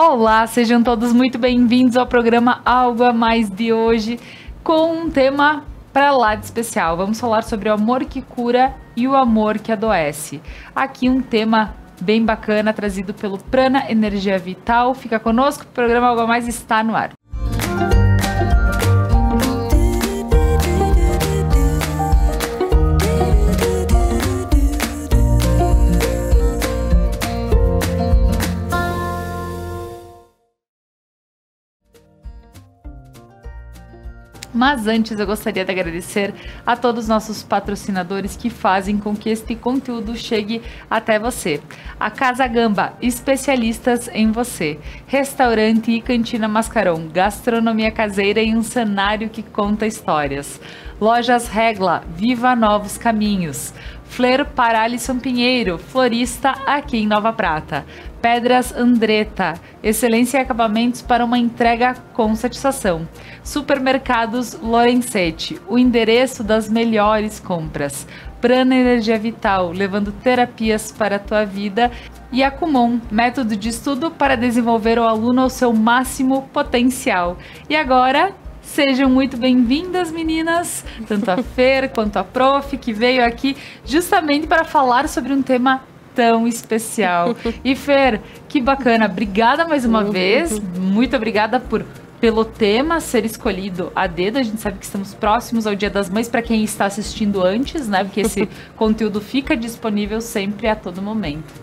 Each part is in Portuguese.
Olá, sejam todos muito bem-vindos ao programa Algo a Mais de hoje, com um tema para lá de especial. Vamos falar sobre o amor que cura e o amor que adoece. Aqui um tema bem bacana, trazido pelo Prana Energia Vital. Fica conosco, o programa Algo a Mais está no ar. Mas antes eu gostaria de agradecer a todos os nossos patrocinadores que fazem com que este conteúdo chegue até você. A Casa Gamba, especialistas em você. Restaurante e Cantina Mascarão, gastronomia caseira e um cenário que conta histórias. Lojas Regla, viva novos caminhos. Fler para Alisson Pinheiro, florista aqui em Nova Prata. Pedras Andretta, excelência e acabamentos para uma entrega com satisfação. Supermercados Lorenzetti, o endereço das melhores compras. Prana Energia Vital, levando terapias para a tua vida. E a Kumon, método de estudo para desenvolver o aluno ao seu máximo potencial. E agora, sejam muito bem-vindas, meninas, tanto a Fer quanto a Prof, que veio aqui justamente para falar sobre um tema tão especial. E Fer, que bacana, obrigada mais uma vez, muito obrigada pelo tema ser escolhido a dedo. A gente sabe que estamos próximos ao Dia das Mães para quem está assistindo antes, né? Porque esse conteúdo fica disponível sempre a todo momento.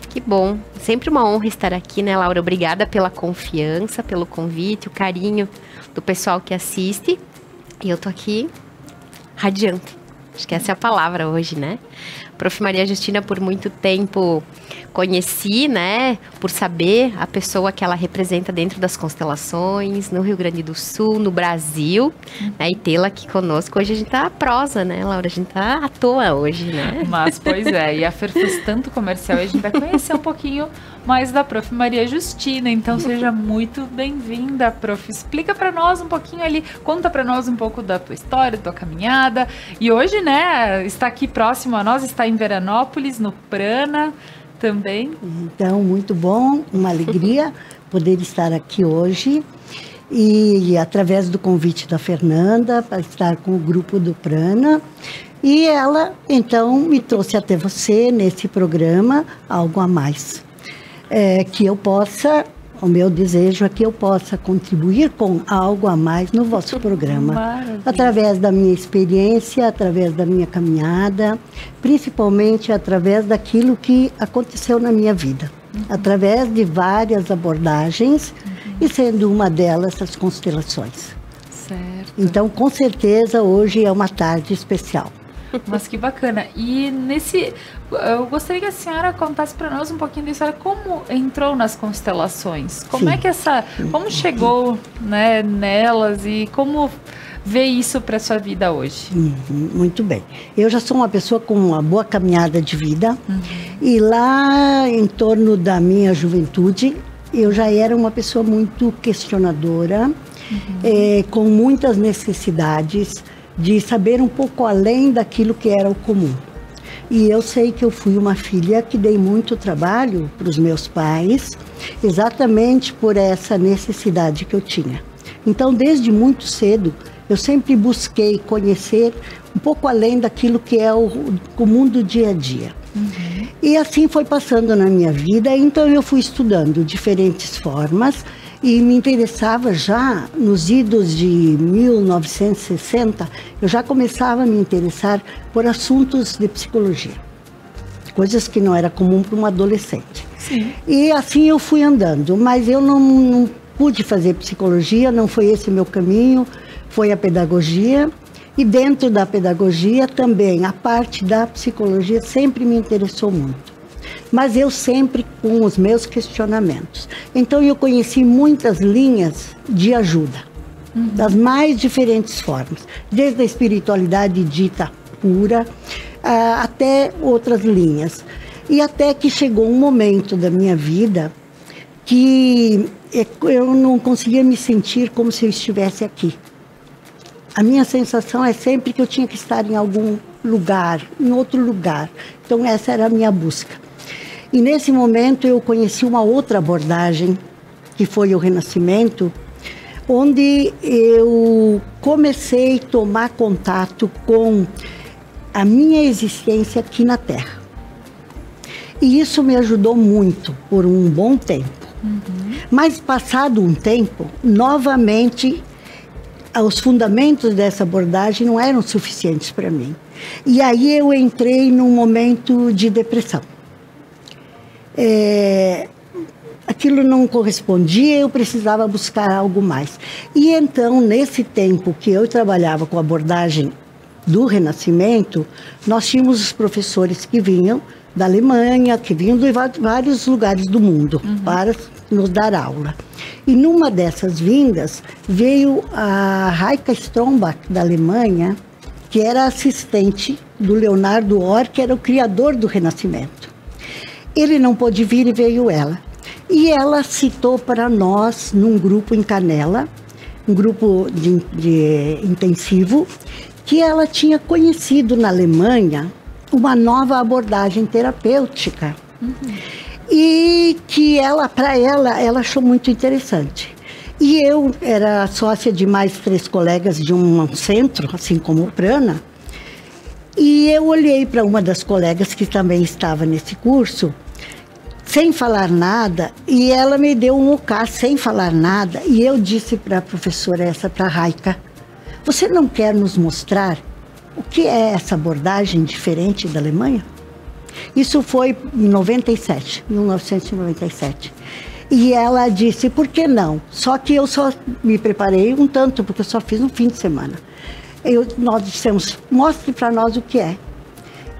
Que bom, sempre uma honra estar aqui, né, Laura? Obrigada pela confiança, pelo convite, o carinho do pessoal que assiste. E eu tô aqui radiante. Acho que essa é a palavra hoje, né? Prof. Maria Justina, por muito tempo conheci, né, por saber a pessoa que ela representa dentro das constelações, no Rio Grande do Sul, no Brasil, né, e tê-la aqui conosco. Hoje a gente tá prosa, né, Laura? A gente tá à toa hoje, né? Mas, pois é, e a Fer fez tanto comercial e a gente vai conhecer um pouquinho mais da Prof. Maria Justina, então seja muito bem-vinda, Prof. Explica pra nós um pouquinho ali, conta pra nós um pouco da tua história, da tua caminhada, e hoje, né, está aqui próximo a nós, está em Veranópolis, no Prana, também. Então, muito bom, uma alegria poder estar aqui hoje e através do convite da Fernanda para estar com o grupo do Prana. E ela, então, me trouxe até você nesse programa Algo a Mais. Que eu possa, o meu desejo é que eu possa contribuir com algo a mais no vosso programa. Maravilha. Através da minha experiência, através da minha caminhada, principalmente através daquilo que aconteceu na minha vida. Através de várias abordagens e sendo uma delas as constelações. Certo. Então, com certeza, hoje é uma tarde especial. Mas que bacana. E eu gostaria que a senhora contasse para nós um pouquinho da história, como entrou nas constelações, como Sim. é que como chegou, né, nelas e como vê isso para sua vida hoje. Muito bem. Eu já sou uma pessoa com uma boa caminhada de vida e lá em torno da minha juventude eu já era uma pessoa muito questionadora, com muitas necessidades de saber um pouco além daquilo que era o comum. E eu sei que eu fui uma filha que dei muito trabalho para os meus pais, exatamente por essa necessidade que eu tinha. Então, desde muito cedo, eu sempre busquei conhecer um pouco além daquilo que é o comum do dia a dia. E assim foi passando na minha vida, então eu fui estudando diferentes formas, e me interessava já, nos idos de 1960, eu já começava a me interessar por assuntos de psicologia. Coisas que não era comum para um adolescente. Sim. E assim eu fui andando, mas eu não pude fazer psicologia, não foi esse o meu caminho, foi a pedagogia. E dentro da pedagogia também, a parte da psicologia sempre me interessou muito. Mas eu sempre com os meus questionamentos. Então eu conheci muitas linhas de ajuda, das mais diferentes formas, desde a espiritualidade dita pura, até outras linhas. E até que chegou um momento da minha vida que eu não conseguia me sentir como se eu estivesse aqui. A minha sensação é sempre que eu tinha que estar em algum lugar, em outro lugar. Então essa era a minha busca. E nesse momento eu conheci uma outra abordagem que foi o Renascimento, onde eu comecei a tomar contato com a minha existência aqui na Terra. E isso me ajudou muito por um bom tempo. Mas passado um tempo, novamente, os fundamentos dessa abordagem não eram suficientes para mim. E aí eu entrei num momento de depressão. Aquilo não correspondia, eu precisava buscar algo mais. E então, nesse tempo que eu trabalhava com a abordagem do Renascimento, nós tínhamos os professores que vinham da Alemanha, que vinham de vários lugares do mundo para nos dar aula. E numa dessas vindas veio a Heike Strombach, da Alemanha, que era assistente do Leonardo Ohr, que era o criador do Renascimento. Ele não pôde vir e veio ela. E ela citou para nós, num grupo em Canela, um grupo de intensivo, que ela tinha conhecido na Alemanha uma nova abordagem terapêutica. E que para ela achou muito interessante. E eu era sócia de mais 3 colegas de um centro, assim como o Prana, e eu olhei para uma das colegas que também estava nesse curso, sem falar nada, e ela me deu um ok sem falar nada, e eu disse para a professora para a Raika, você não quer nos mostrar o que é essa abordagem diferente da Alemanha? Isso foi em 1997. E ela disse, por que não? Só que eu só me preparei um tanto, porque eu só fiz um fim de semana. Nós dissemos, mostre para nós o que é.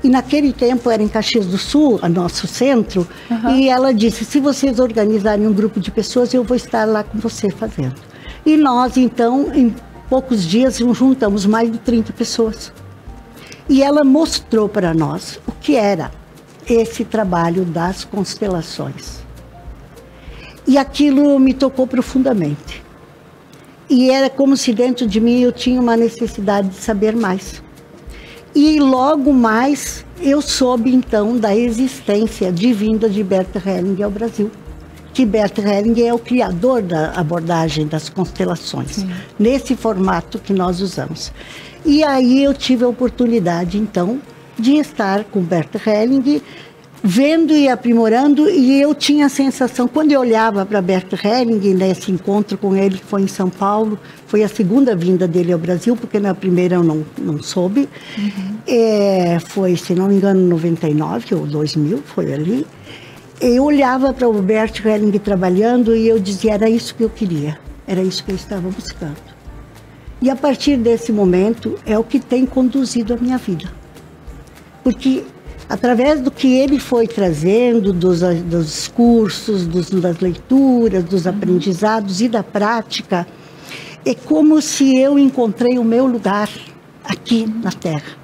E naquele tempo era em Caxias do Sul, o nosso centro, e ela disse, se vocês organizarem um grupo de pessoas, eu vou estar lá com você fazendo. E nós, então, em poucos dias, juntamos mais de 30 pessoas. E ela mostrou para nós o que era esse trabalho das constelações. E aquilo me tocou profundamente. E era como se dentro de mim eu tinha uma necessidade de saber mais. E logo mais eu soube então da existência divina de Bert Hellinger ao Brasil. Que Bert Hellinger é o criador da abordagem das constelações, nesse formato que nós usamos. E aí eu tive a oportunidade então de estar com Bert Hellinger, vendo e aprimorando, e eu tinha a sensação, quando eu olhava para Bert Hellinger, nesse encontro com ele, que foi em São Paulo, foi a segunda vinda dele ao Brasil, porque na primeira eu não soube, foi, se não me engano, 99 ou 2000, foi ali. Eu olhava para o Bert Hellinger trabalhando e eu dizia, era isso que eu queria, era isso que eu estava buscando. E a partir desse momento é o que tem conduzido a minha vida. Porque através do que ele foi trazendo, dos cursos, das leituras, dos aprendizados e da prática, é como se eu encontrei o meu lugar aqui na Terra.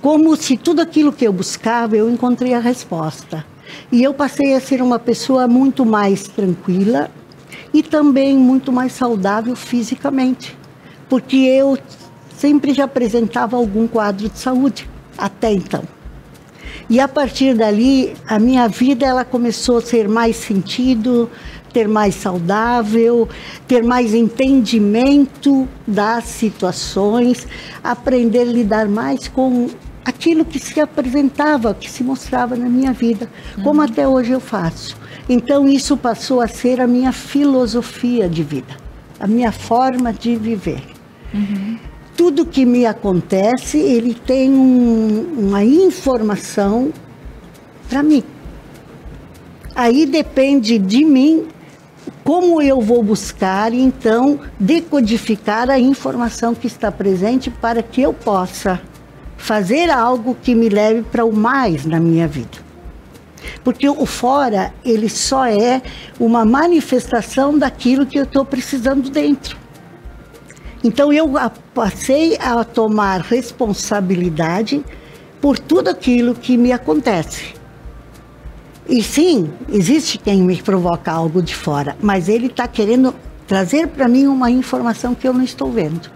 Como se tudo aquilo que eu buscava, eu encontrei a resposta. E eu passei a ser uma pessoa muito mais tranquila e também muito mais saudável fisicamente. Porque eu sempre já apresentava algum quadro de saúde, até então. E a partir dali, a minha vida ela começou a ter mais sentido, ter mais saudável, ter mais entendimento das situações, aprender a lidar mais com aquilo que se apresentava, que se mostrava na minha vida, como até hoje eu faço. Então isso passou a ser a minha filosofia de vida, a minha forma de viver. Tudo que me acontece, ele tem uma informação para mim. Aí depende de mim como eu vou buscar, então, decodificar a informação que está presente para que eu possa fazer algo que me leve para o mais na minha vida. Porque o fora, ele só é uma manifestação daquilo que eu estou precisando dentro. Então eu passei a tomar responsabilidade por tudo aquilo que me acontece. E sim, existe quem me provoca algo de fora, mas ele está querendo trazer para mim uma informação que eu não estou vendo.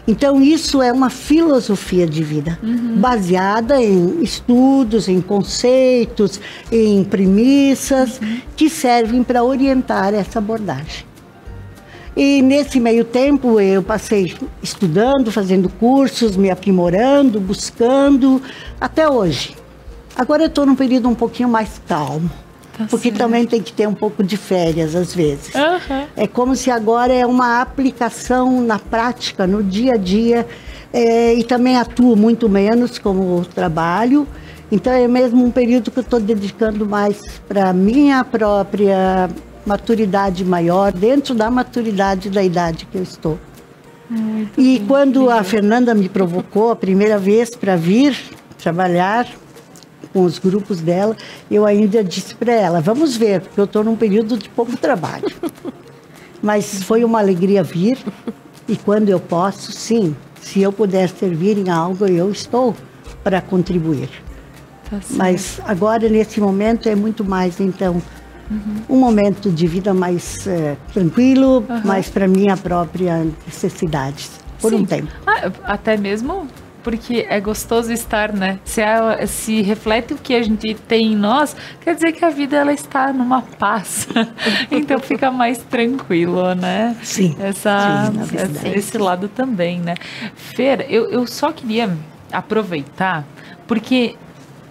Então, isso é uma filosofia de vida, baseada em estudos, em conceitos, em premissas, que servem para orientar essa abordagem. E nesse meio tempo eu passei estudando, fazendo cursos, me aprimorando, buscando, até hoje. Agora eu estou num período um pouquinho mais calmo, porque também tem que ter um pouco de férias às vezes. É como se agora é uma aplicação na prática, no dia a dia, e também atuo muito menos como trabalho. Então é mesmo um período que eu estou dedicando mais para a minha própria maturidade maior, dentro da maturidade da idade que eu estou. E quando a Fernanda me provocou a primeira vez para vir trabalhar com os grupos dela, eu ainda disse para ela, vamos ver, porque eu estou num período de pouco trabalho. Mas foi uma alegria vir, e quando eu posso, sim, se eu puder servir em algo, eu estou para contribuir. Mas agora, nesse momento, é muito mais, então, um momento de vida mais tranquilo, mais para minha própria necessidade, por um tempo. Até mesmo porque é gostoso estar, né? Se reflete o que a gente tem em nós, quer dizer que a vida ela está numa paz. Então fica mais tranquilo, né? Sim. Esse lado também, né? Fer, eu só queria aproveitar, porque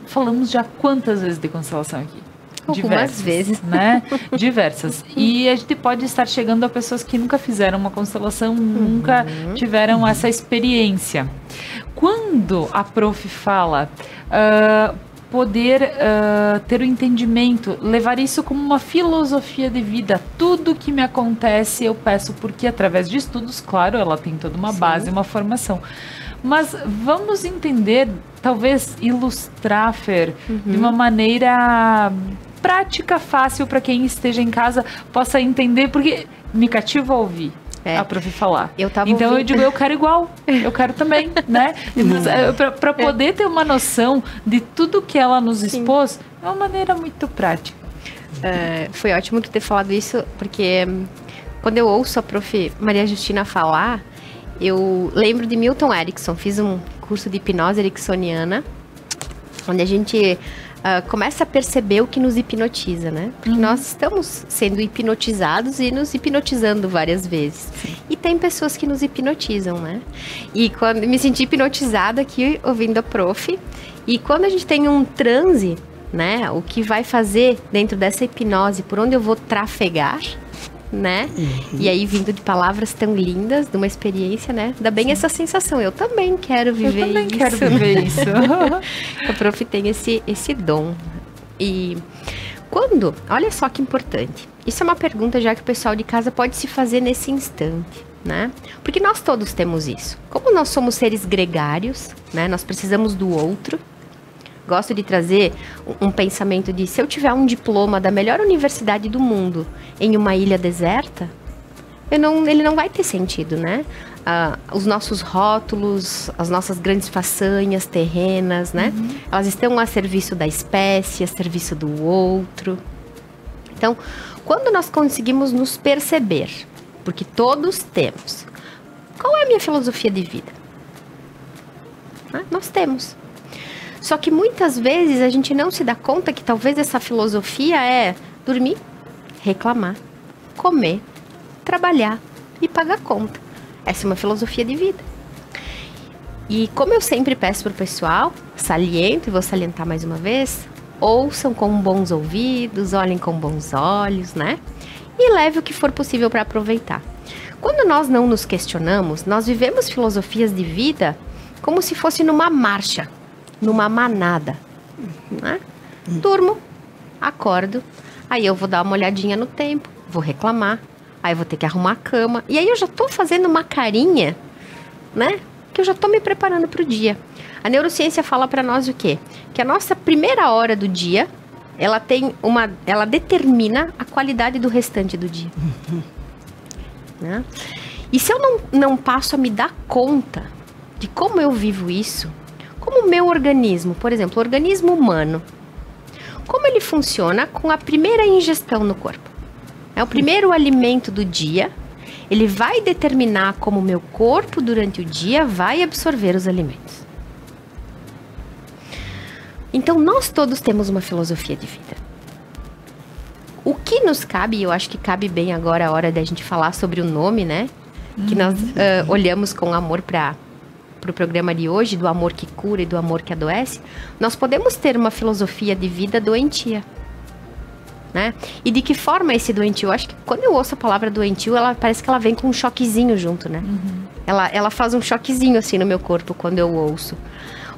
falamos já quantas vezes de constelação aqui? Algumas vezes, né? Diversas. E a gente pode estar chegando a pessoas que nunca fizeram uma constelação, nunca tiveram essa experiência. Quando a prof fala poder ter o entendimento, levar isso como uma filosofia de vida, tudo que me acontece eu peço, porque através de estudos, claro, ela tem toda uma base, uma formação. Mas vamos entender, talvez ilustrar, Fer, de uma maneira prática, fácil, para quem esteja em casa possa entender, porque me cativa ouvir a prof falar. Então eu digo, eu quero igual, eu quero também, né? Para poder ter uma noção de tudo que ela nos expôs, de uma maneira muito prática. Foi ótimo tu ter falado isso, porque quando eu ouço a prof Maria Justina falar, eu lembro de Milton Erickson. Fiz um curso de hipnose ericksoniana, onde a gente começa a perceber o que nos hipnotiza, né? Porque nós estamos sendo hipnotizados e nos hipnotizando várias vezes. E tem pessoas que nos hipnotizam, né? E quando me senti hipnotizada aqui, ouvindo a prof, e quando a gente tem um transe, né? O que vai fazer dentro dessa hipnose, por onde eu vou trafegar, né? E aí, vindo de palavras tão lindas, de uma experiência, né? Dá bem essa sensação. Eu também quero viver isso. Eu também quero viver isso. A prof tem esse dom. E quando... Olha só que importante. Isso é uma pergunta já que o pessoal de casa pode se fazer nesse instante, né? Porque nós todos temos isso. Como nós somos seres gregários, né? Nós precisamos do outro. Gosto de trazer um pensamento de, se eu tiver um diploma da melhor universidade do mundo em uma ilha deserta, ele não vai ter sentido, né? Os nossos rótulos, as nossas grandes façanhas terrenas, né? Elas estão a serviço da espécie, a serviço do outro. Então, quando nós conseguimos nos perceber, porque todos temos, qual é a minha filosofia de vida? Nós temos. Só que muitas vezes a gente não se dá conta que talvez essa filosofia é dormir, reclamar, comer, trabalhar e pagar conta. Essa é uma filosofia de vida. E como eu sempre peço para o pessoal, saliento e vou salientar mais uma vez, ouçam com bons ouvidos, olhem com bons olhos, né? E leve o que for possível para aproveitar. Quando nós não nos questionamos, nós vivemos filosofias de vida como se fosse numa marcha, numa manada, né? Durmo, acordo, aí eu vou dar uma olhadinha no tempo, vou reclamar, aí eu vou ter que arrumar a cama, e aí eu já tô fazendo uma carinha, né? Que eu já tô me preparando pro dia. A neurociência fala para nós o quê? Que a nossa primeira hora do dia, ela determina a qualidade do restante do dia. Né? E se eu não passo a me dar conta de como eu vivo isso, como o meu organismo, por exemplo, o organismo humano, como ele funciona com a primeira ingestão no corpo? É o primeiro alimento do dia, ele vai determinar como o meu corpo durante o dia vai absorver os alimentos. Então, nós todos temos uma filosofia de vida. O que nos cabe, e eu acho que cabe bem agora a hora da gente falar sobre o nome, né? Que nós olhamos com amor para o programa de hoje, do amor que cura e do amor que adoece. Nós podemos ter uma filosofia de vida doentia, né? E de que forma esse doentio? Eu acho que quando eu ouço a palavra doentio, parece que ela vem com um choquezinho junto, né? Ela faz um choquezinho assim no meu corpo quando eu ouço.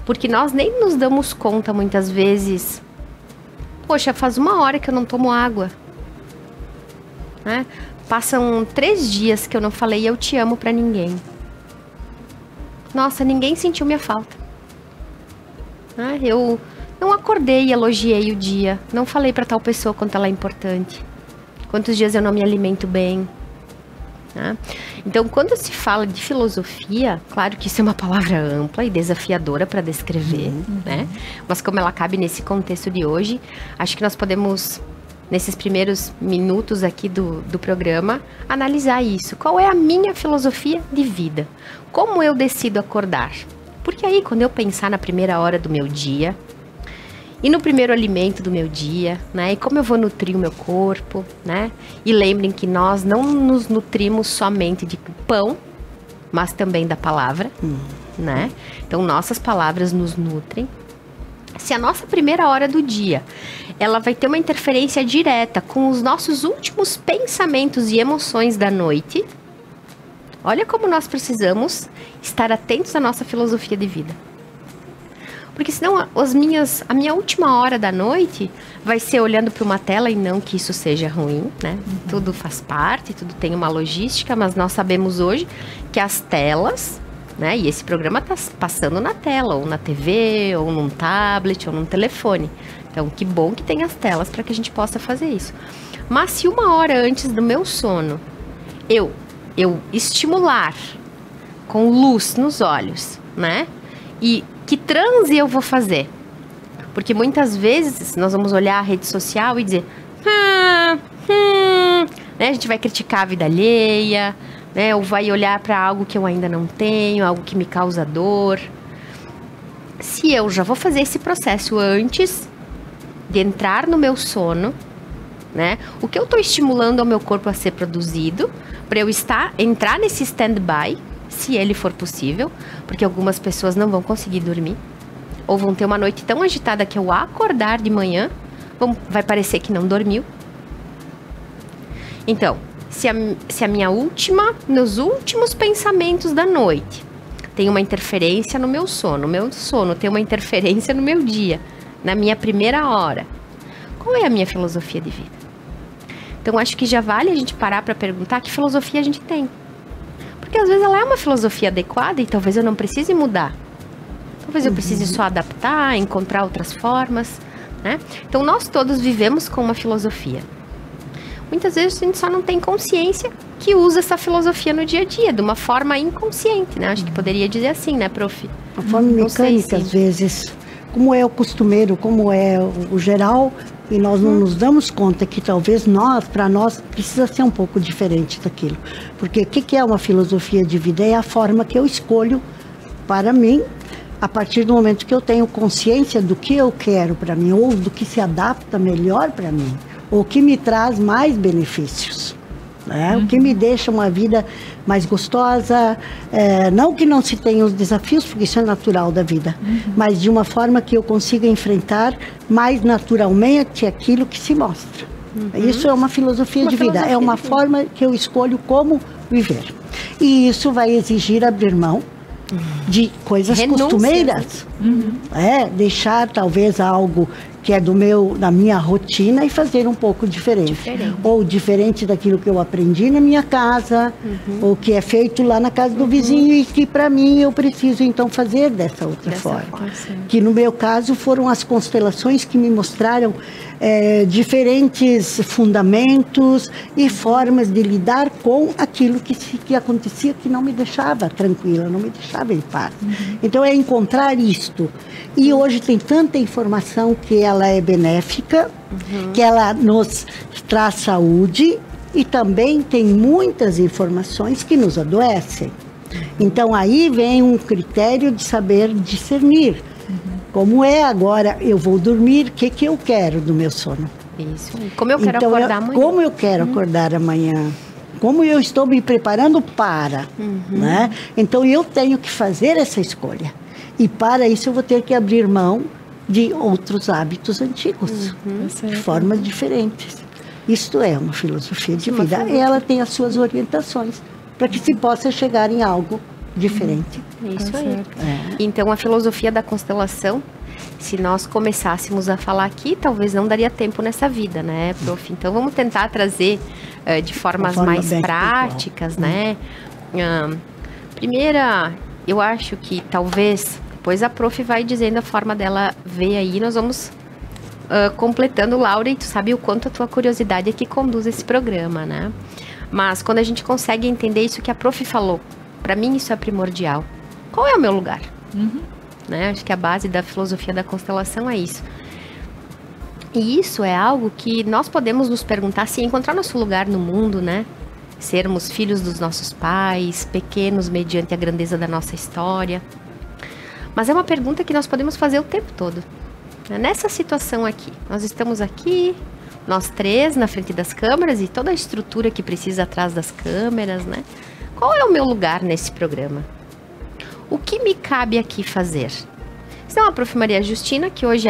Porque nós nem nos damos conta muitas vezes. Poxa, faz 1 hora que eu não tomo água, né? Passam 3 dias que eu não falei eu te amo pra ninguém. Nossa, ninguém sentiu minha falta, né? Eu não acordei e elogiei o dia. Não falei pra tal pessoa quanto ela é importante. Quantos dias eu não me alimento bem, né? Então, quando se fala de filosofia, claro que isso é uma palavra ampla e desafiadora para descrever, né? Mas como ela cabe nesse contexto de hoje, acho que nós podemos, nesses primeiros minutos aqui do programa, analisar isso. Qual é a minha filosofia de vida? Como eu decido acordar? Porque aí, quando eu pensar na primeira hora do meu dia, e no primeiro alimento do meu dia, né? E como eu vou nutrir o meu corpo, né? E lembrem que nós não nos nutrimos somente de pão, mas também da palavra, né? Então, nossas palavras nos nutrem. Se a nossa primeira hora do dia, ela vai ter uma interferência direta com os nossos últimos pensamentos e emoções da noite, olha como nós precisamos estar atentos à nossa filosofia de vida. Porque senão a minha última hora da noite vai ser olhando para uma tela, e não que isso seja ruim, né? Tudo faz parte, tudo tem uma logística, mas nós sabemos hoje que as telas, né? E esse programa está passando na tela, ou na TV, ou num tablet, ou num telefone. Então, que bom que tem as telas para que a gente possa fazer isso. Mas se 1 hora antes do meu sono, eu estimular com luz nos olhos, né? E que transe eu vou fazer? Porque muitas vezes nós vamos olhar a rede social e dizer né? A gente vai criticar a vida alheia, né? Ou vai olhar para algo que eu ainda não tenho, algo que me causa dor. Se eu já vou fazer esse processo antes de entrar no meu sono, né? O que eu estou estimulando ao meu corpo a ser produzido para eu entrar nesse stand-by, se ele for possível, porque algumas pessoas não vão conseguir dormir, ou vão ter uma noite tão agitada que ao acordar de manhã, vai parecer que não dormiu. Então, se a meus últimos pensamentos da noite tem uma interferência no meu sono tem uma interferência no meu dia, na minha primeira hora, qual é a minha filosofia de vida? Então, acho que já vale a gente parar para perguntar que filosofia a gente tem. Porque às vezes ela é uma filosofia adequada e talvez eu não precise mudar. Talvez eu precise só adaptar, encontrar outras formas, né? Então, nós todos vivemos com uma filosofia. Muitas vezes a gente só não tem consciência que usa essa filosofia no dia a dia, de uma forma inconsciente, né? Acho que poderia dizer assim, né, prof? Uma forma mecânica, às vezes. Como é o costumeiro, como é o geral, e nós não nos damos conta que talvez para nós, precisa ser um pouco diferente daquilo. Porque o que é uma filosofia de vida? É a forma que eu escolho para mim, a partir do momento que eu tenho consciência do que eu quero para mim, ou do que se adapta melhor para mim, ou que me traz mais benefícios, né? O que me deixa uma vida mais gostosa, não que não se tenha os desafios, porque isso é natural da vida, mas de uma forma que eu consiga enfrentar mais naturalmente aquilo que se mostra. Isso é uma filosofia de vida, é uma forma que eu escolho como viver. E isso vai exigir abrir mão de coisas costumeiras, deixar talvez algo que é da minha rotina e fazer um pouco diferente. Ou diferente daquilo que eu aprendi na minha casa, ou que é feito lá na casa do vizinho e que para mim eu preciso então fazer dessa outra forma. Que no meu caso foram as constelações que me mostraram diferentes fundamentos e formas de lidar com aquilo que acontecia, que não me deixava tranquila, não me deixava em paz. Então é encontrar isto. E hoje tem tanta informação que ela é benéfica, que ela nos traz saúde, e também tem muitas informações que nos adoecem. Então, aí vem um critério de saber discernir. Como é agora, eu vou dormir, o que eu quero do meu sono? Isso. Como eu quero acordar amanhã? Como eu quero acordar amanhã? Como eu estou me preparando para, né? Então, eu tenho que fazer essa escolha. E para isso, eu vou ter que abrir mão de outros hábitos antigos, de formas diferentes. Isto é uma filosofia de vida. E ela tem as suas orientações para que se possa chegar em algo diferente. Isso aí. Então, a filosofia da constelação, se nós começássemos a falar aqui, talvez não daria tempo nessa vida, né, prof? Então, vamos tentar trazer de formas mais práticas, né? Primeira, eu acho que talvez, depois a prof vai dizendo a forma dela ver aí, nós vamos completando, Laura, e tu sabe o quanto a tua curiosidade é que conduz esse programa, né? Mas quando a gente consegue entender isso que a prof falou, para mim isso é primordial. Qual é o meu lugar? Né? Acho que a base da filosofia da constelação é isso. E isso é algo que nós podemos nos perguntar, se encontrar nosso lugar no mundo, né? Sermos filhos dos nossos pais, pequenos mediante a grandeza da nossa história. Mas é uma pergunta que nós podemos fazer o tempo todo. Nessa situação aqui, nós estamos aqui, nós três na frente das câmeras e toda a estrutura que precisa atrás das câmeras, né? Qual é o meu lugar nesse programa? O que me cabe aqui fazer? Então, a Prof. Maria Justina, que hoje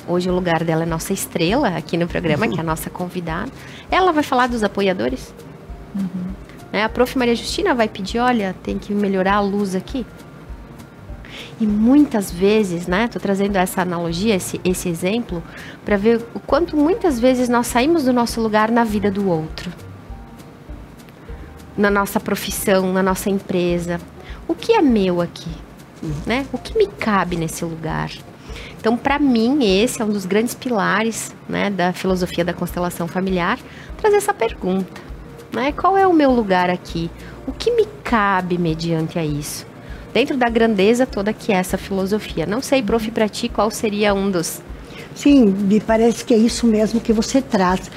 hoje o lugar dela é nossa estrela aqui no programa, que é a nossa convidada, ela vai falar dos apoiadores. Né? A Prof. Maria Justina vai pedir, olha, tem que melhorar a luz aqui. E muitas vezes, né, tô trazendo essa analogia, esse exemplo, para ver o quanto muitas vezes nós saímos do nosso lugar na vida do outro. Na nossa profissão, na nossa empresa. O que é meu aqui? Né? O que me cabe nesse lugar? Então, para mim, esse é um dos grandes pilares, né, da filosofia da constelação familiar, trazer essa pergunta. Né? Qual é o meu lugar aqui? O que me cabe mediante a isso? Dentro da grandeza toda que é essa filosofia. Não sei, prof, para ti, qual seria um dos... Sim, me parece que é isso mesmo que você traz.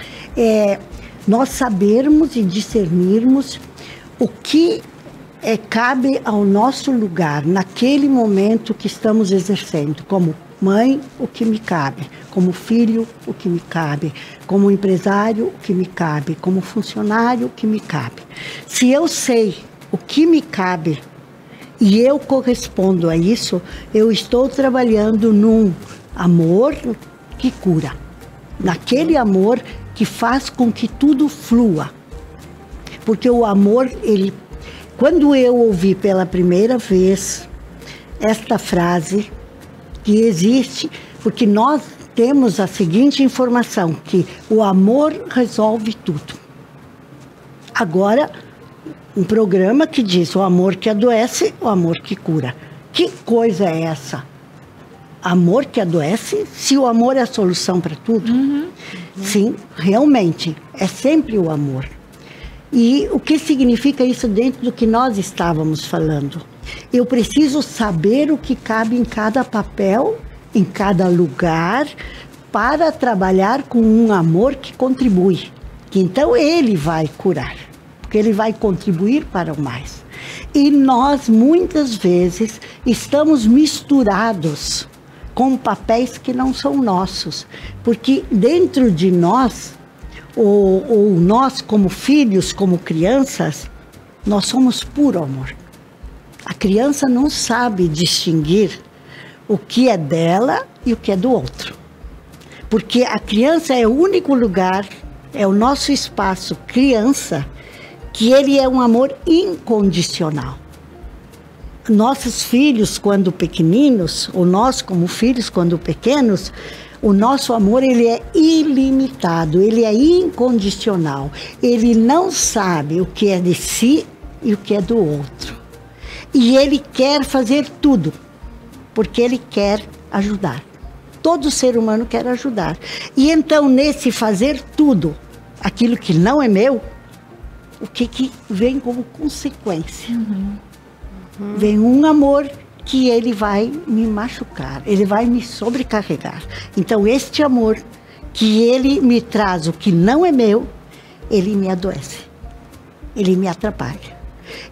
Nós sabermos e discernirmos o que cabe ao nosso lugar, naquele momento que estamos exercendo. Como mãe, o que me cabe. Como filho, o que me cabe. Como empresário, o que me cabe. Como funcionário, o que me cabe. Se eu sei o que me cabe e eu correspondo a isso, eu estou trabalhando num amor que cura. Naquele amor que faz com que tudo flua. Porque o amor, quando eu ouvi pela primeira vez esta frase, que existe, porque nós temos a seguinte informação, que o amor resolve tudo. Agora, um programa que diz o amor que adoece, o amor que cura. Que coisa é essa? Amor que adoece, se o amor é a solução para tudo? Sim, realmente, é sempre o amor. E o que significa isso dentro do que nós estávamos falando? Eu preciso saber o que cabe em cada papel, em cada lugar, para trabalhar com um amor que contribui. Que então ele vai curar, porque ele vai contribuir para o mais. E nós, muitas vezes, estamos misturados com papéis que não são nossos. Porque dentro de nós, ou nós como filhos, como crianças, nós somos puro amor. A criança não sabe distinguir o que é dela e o que é do outro. Porque a criança é o único lugar, é o nosso espaço criança, que ele é um amor incondicional. Nossos filhos, quando pequeninos, ou nós como filhos, quando pequenos, o nosso amor, ele é ilimitado, ele é incondicional. Ele não sabe o que é de si e o que é do outro. E ele quer fazer tudo, porque ele quer ajudar. Todo ser humano quer ajudar. E então, nesse fazer tudo, aquilo que não é meu, o que vem como consequência? Vem um amor que ele vai me machucar, ele vai me sobrecarregar. Então, este amor que ele me traz o que não é meu, ele me adoece, ele me atrapalha.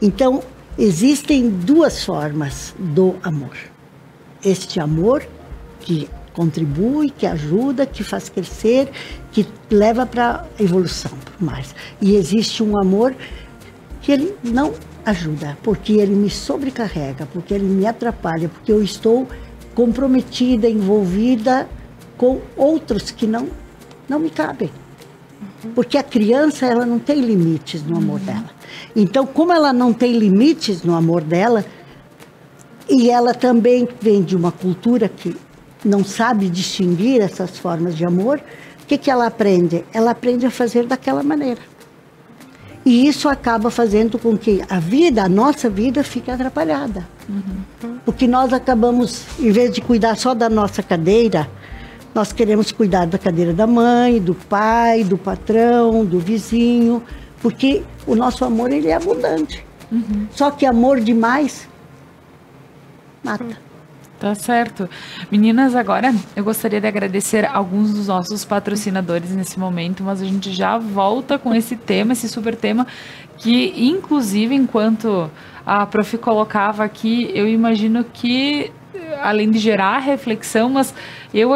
Então, existem duas formas do amor. Este amor que contribui, que ajuda, que faz crescer, que leva para a evolução mais. E existe um amor que ele não ajuda, porque ele me sobrecarrega, porque ele me atrapalha, porque eu estou comprometida, envolvida com outros que não me cabem. Porque a criança, ela não tem limites no amor dela. Então, como ela não tem limites no amor dela, e ela também vem de uma cultura que não sabe distinguir essas formas de amor, o que ela aprende? Ela aprende a fazer daquela maneira. E isso acaba fazendo com que a nossa vida fique atrapalhada. Porque nós acabamos, em vez de cuidar só da nossa cadeira, nós queremos cuidar da cadeira da mãe, do pai, do patrão, do vizinho, porque o nosso amor, ele é abundante. Só que amor demais mata. Tá certo. Meninas, agora eu gostaria de agradecer alguns dos nossos patrocinadores nesse momento, mas a gente já volta com esse tema, esse super tema, que inclusive enquanto a prof colocava aqui, eu imagino que, além de gerar reflexão, mas eu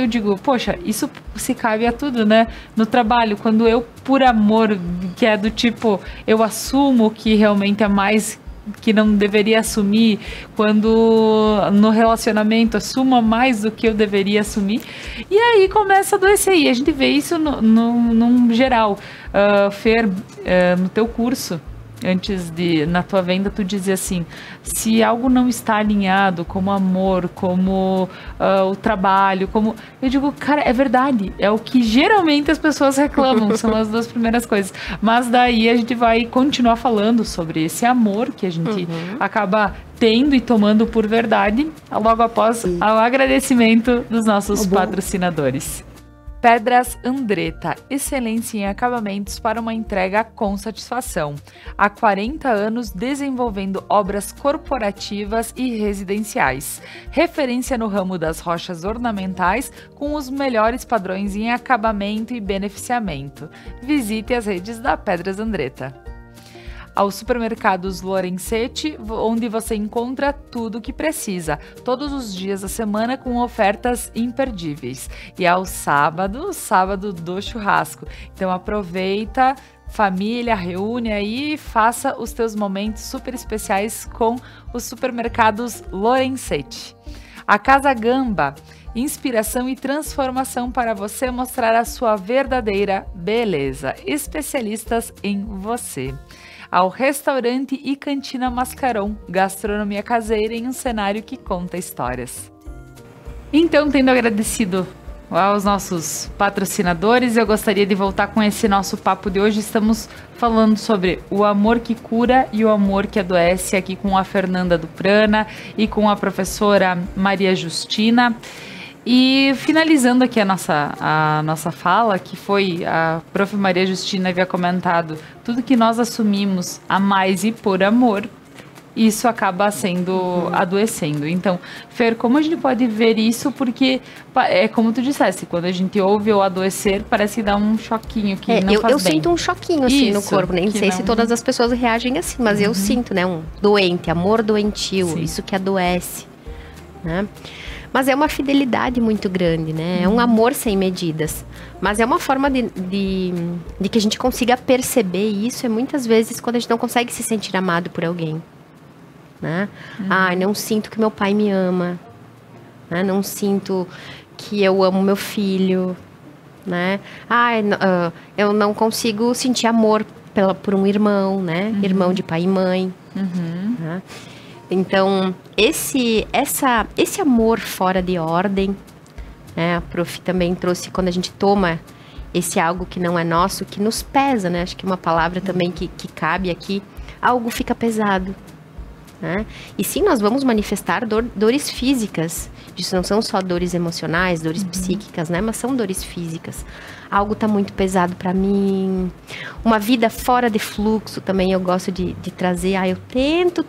digo, poxa, isso se cabe a tudo, né? No trabalho, quando eu, por amor, que é do tipo, eu assumo que realmente é mais que não deveria assumir, quando no relacionamento assuma mais do que eu deveria assumir, e aí começa a adoecer, e a gente vê isso num geral. Fer, no teu curso, na tua venda, tu dizia assim, se algo não está alinhado, como amor, como o trabalho, eu digo, cara, é verdade, é o que geralmente as pessoas reclamam, são as duas primeiras coisas, mas daí a gente vai continuar falando sobre esse amor que a gente acaba tendo e tomando por verdade, logo após o agradecimento dos nossos patrocinadores. Pedras Andretta, excelência em acabamentos para uma entrega com satisfação. Há 40 anos desenvolvendo obras corporativas e residenciais. Referência no ramo das rochas ornamentais com os melhores padrões em acabamento e beneficiamento. Visite as redes da Pedras Andretta. Aos supermercados Lorenzetti, onde você encontra tudo o que precisa, todos os dias da semana com ofertas imperdíveis. E ao sábado do churrasco. Então aproveita, família, reúne aí e faça os teus momentos super especiais com os supermercados Lorenzetti. A Casa Gamba, inspiração e transformação para você mostrar a sua verdadeira beleza. Especialistas em você. Ao restaurante e cantina Mascaron, gastronomia caseira em um cenário que conta histórias. Então, tendo agradecido aos nossos patrocinadores, eu gostaria de voltar com esse nosso papo de hoje. Estamos falando sobre o amor que cura e o amor que adoece, aqui com a Fernanda Duprana e com a professora Maria Justina. E finalizando aqui a nossa fala, que foi a prof. Maria Justina havia comentado, tudo que nós assumimos a mais e por amor, isso acaba sendo adoecendo. Então, Fer, como a gente pode ver isso? Porque é como tu disseste, quando a gente ouve o adoecer, parece que dá um choquinho que não faz bem. Eu sinto um choquinho assim no corpo, nem sei se todas as pessoas reagem assim, mas eu sinto, né, um doente, amor doentio, sim. Isso que adoece, né? Mas é uma fidelidade muito grande, né? É um amor sem medidas. Mas é uma forma de que a gente consiga perceber isso, muitas vezes quando a gente não consegue se sentir amado por alguém, né? Não sinto que meu pai me ama, né? Não sinto que eu amo meu filho, né? Eu não consigo sentir amor por um irmão, né? Irmão de pai e mãe, né? Então, esse amor fora de ordem, né? A prof também trouxe, quando a gente toma esse algo que não é nosso, que nos pesa, né? Acho que uma palavra também que cabe aqui, algo fica pesado, né? E sim, nós vamos manifestar dores físicas. Isso não são só dores emocionais, dores psíquicas, né? Mas são dores físicas. Algo tá muito pesado para mim. Uma vida fora de fluxo também eu gosto de trazer. Eu tento.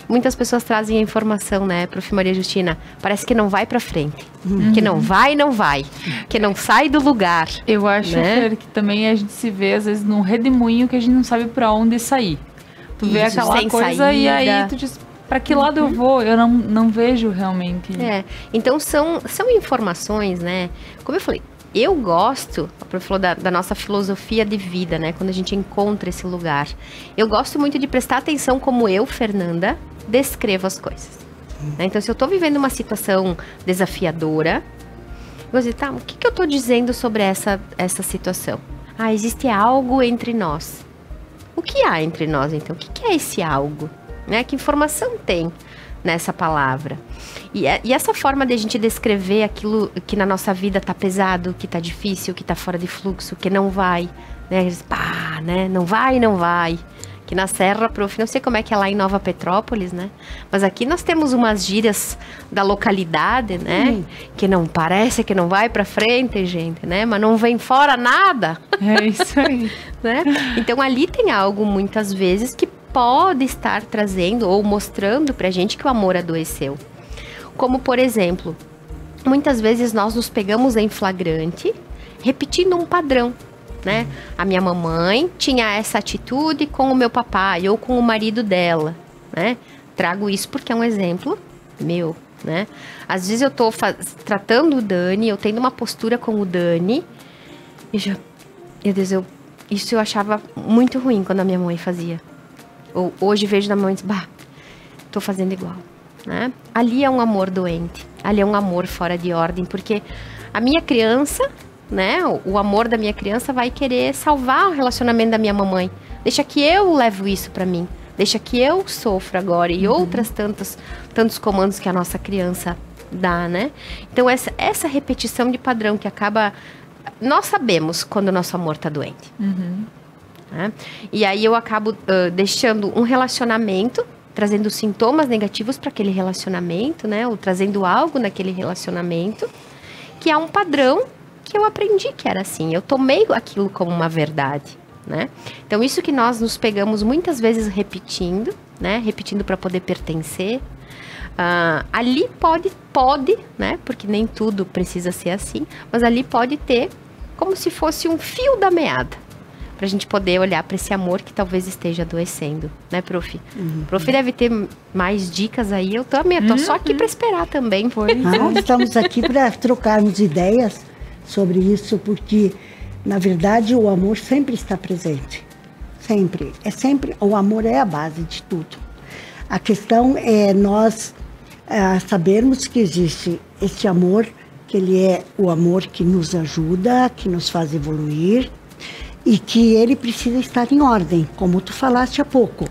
Muitas pessoas trazem a informação, né, Prof. Maria Justina? Parece que não vai para frente. Que não vai. Que não sai do lugar. Eu acho, né? Fer, que também a gente se vê, às vezes, num redemoinho que a gente não sabe para onde sair. Tu vê Isso, aquela sem coisa saída. e aí tu diz, para que lado eu vou? Eu não vejo realmente. Então são informações, né? Como eu falei, eu gosto, a Prof falou da nossa filosofia de vida, né? Quando a gente encontra esse lugar. Eu gosto muito de prestar atenção como eu, Fernanda, descrevo as coisas. Né? Então, se eu tô vivendo uma situação desafiadora, eu vou dizer, tá, o que eu tô dizendo sobre essa situação? Existe algo entre nós. O que há entre nós, então? O que é esse algo? Né? Que informação tem nessa palavra? E essa forma de a gente descrever aquilo que na nossa vida tá pesado, que tá difícil, que tá fora de fluxo, que não vai, né? Né? Não vai. Que na Serra, Prof, não sei como é que é lá em Nova Petrópolis, né? Mas aqui nós temos umas gírias da localidade, né? Que não parece que não vai pra frente, gente, né? Mas não vem fora nada. É isso aí. Né? Então ali tem algo muitas vezes que pode estar trazendo ou mostrando pra gente que o amor adoeceu. Como, por exemplo, muitas vezes nós nos pegamos em flagrante repetindo um padrão, né? A minha mamãe tinha essa atitude com o meu papai ou com o marido dela, né? Trago isso porque é um exemplo meu, né? Às vezes eu tô tratando o Dani, eu tendo uma postura com o Dani e isso eu achava muito ruim quando a minha mãe fazia. Ou hoje vejo na mãe e diz, tô fazendo igual, né? Ali é um amor doente, ali é um amor fora de ordem, porque a minha criança, né? O amor da minha criança vai querer salvar o relacionamento da minha mamãe. Deixa que eu levo isso pra mim, deixa que eu sofra agora e outras tantos comandos que a nossa criança dá, né? Então essa repetição de padrão que acaba... Nós sabemos quando o nosso amor tá doente. Né? E aí eu acabo deixando um relacionamento, trazendo sintomas negativos para aquele relacionamento, né? Ou trazendo algo naquele relacionamento, que é um padrão que eu aprendi que era assim. Eu tomei aquilo como uma verdade, né? Então isso que nós nos pegamos muitas vezes repetindo, né? Repetindo para poder pertencer. Ali pode, né? Porque nem tudo precisa ser assim, mas ali pode ter como se fosse um fio da meada, pra gente poder olhar para esse amor que talvez esteja adoecendo, né, Prof? Prof deve ter mais dicas aí, eu também tô só aqui para esperar também. Estamos aqui para trocarmos ideias sobre isso, porque, na verdade, o amor sempre está presente. Sempre. O amor é a base de tudo. A questão é nós sabermos que existe esse amor, que ele é o amor que nos ajuda, que nos faz evoluir e que ele precisa estar em ordem, como tu falaste há pouco.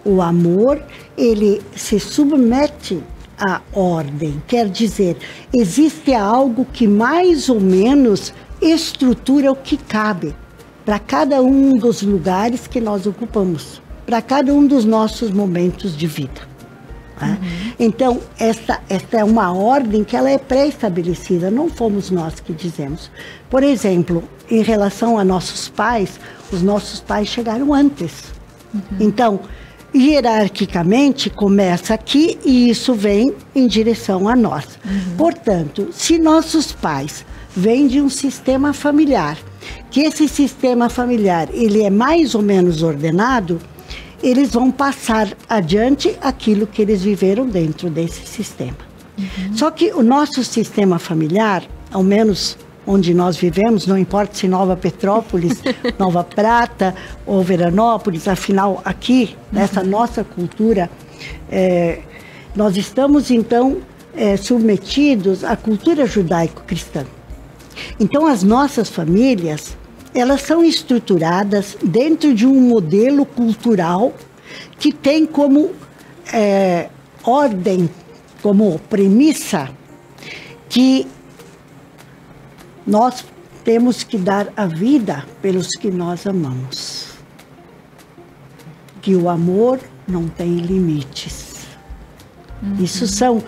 O amor, ele se submete à ordem, quer dizer, existe algo que mais ou menos estrutura o que cabe para cada um dos lugares que nós ocupamos, para cada um dos nossos momentos de vida. Então, esta é uma ordem que ela é pré-estabelecida, não fomos nós que dizemos. Por exemplo, em relação a nossos pais, os nossos pais chegaram antes. Então, hierarquicamente, começa aqui e isso vem em direção a nós. Portanto, se nossos pais vêm de um sistema familiar, que esse sistema familiar ele é mais ou menos ordenado, eles vão passar adiante aquilo que eles viveram dentro desse sistema. Só que o nosso sistema familiar, ao menos onde nós vivemos, não importa se Nova Petrópolis, Nova Prata ou Veranópolis, afinal aqui, nessa nossa cultura, nós estamos então submetidos à cultura judaico-cristã. Então as nossas famílias, elas são estruturadas dentro de um modelo cultural que tem como ordem, como premissa, que nós temos que dar a vida pelos que nós amamos. Que o amor não tem limites. Isso são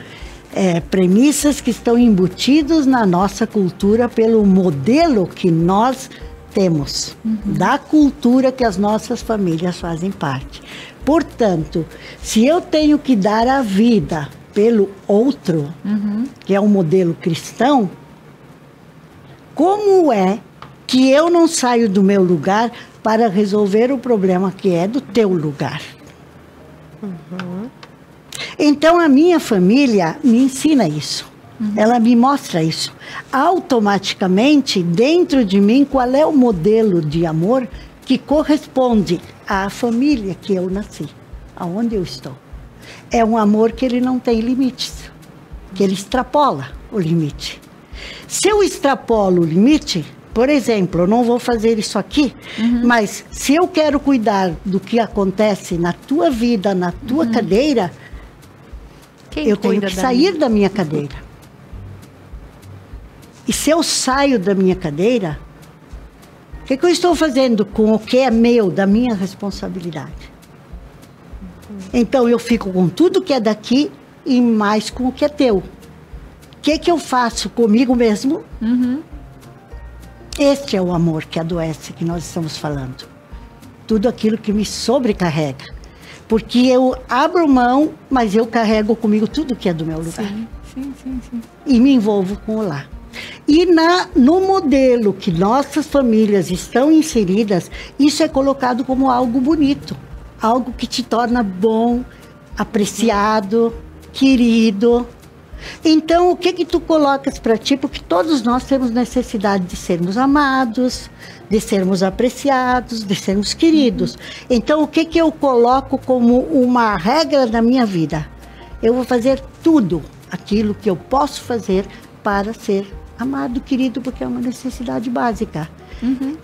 premissas que estão embutidas na nossa cultura pelo modelo que nós temos, da cultura que as nossas famílias fazem parte. Portanto, se eu tenho que dar a vida pelo outro, que é um modelo cristão, como é que eu não saio do meu lugar para resolver o problema que é do teu lugar? Então, a minha família me ensina isso. Ela me mostra isso. Automaticamente, dentro de mim, qual é o modelo de amor que corresponde à família que eu nasci, aonde eu estou. É um amor que ele não tem limites, que ele extrapola o limite. Se eu extrapolo o limite, por exemplo, eu não vou fazer isso aqui, mas se eu quero cuidar do que acontece na tua vida, na tua cadeira, eu tenho que sair da minha cadeira. E se eu saio da minha cadeira, o que eu estou fazendo com o que é meu, da minha responsabilidade? Então, eu fico com tudo que é daqui e mais com o que é teu. O que eu faço comigo mesmo? Este é o amor que adoece, que nós estamos falando. Tudo aquilo que me sobrecarrega. Porque eu abro mão, mas eu carrego comigo tudo que é do meu lugar. Sim. E me envolvo com o lá. E no modelo que nossas famílias estão inseridas, isso é colocado como algo bonito. Algo que te torna bom, apreciado, querido. Então, o que tu colocas para ti? Porque todos nós temos necessidade de sermos amados, de sermos apreciados, de sermos queridos. Então, o que eu coloco como uma regra da minha vida? Eu vou fazer tudo aquilo que eu posso fazer para ser amado, querido, porque é uma necessidade básica.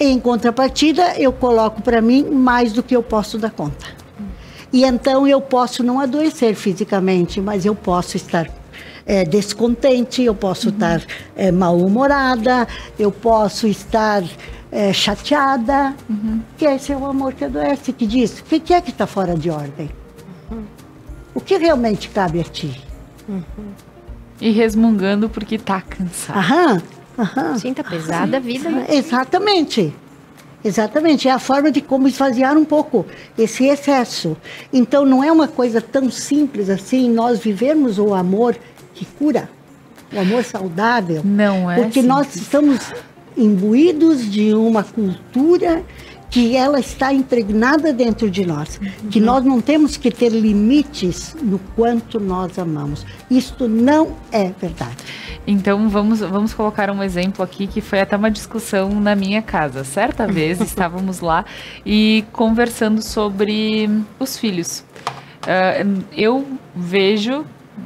Em contrapartida, eu coloco para mim mais do que eu posso dar conta. E então eu posso não adoecer fisicamente, mas eu posso estar descontente, eu posso estar mal-humorada, eu posso estar chateada. Que esse é o amor que adoece, que diz, o que é que está fora de ordem? O que realmente cabe a ti? E resmungando porque tá cansado. Sim, tá pesada a vida, né? Exatamente. É a forma de como esvaziar um pouco esse excesso. Então, não é uma coisa tão simples assim, nós vivemos o amor que cura, o amor saudável. Não é porque simples. Nós estamos imbuídos de uma cultura que ela está impregnada dentro de nós, que nós não temos que ter limites no quanto nós amamos. Isto não é verdade. Então, vamos colocar um exemplo aqui que foi até uma discussão na minha casa. Certa vez, estávamos lá e conversando sobre os filhos. Eu vejo,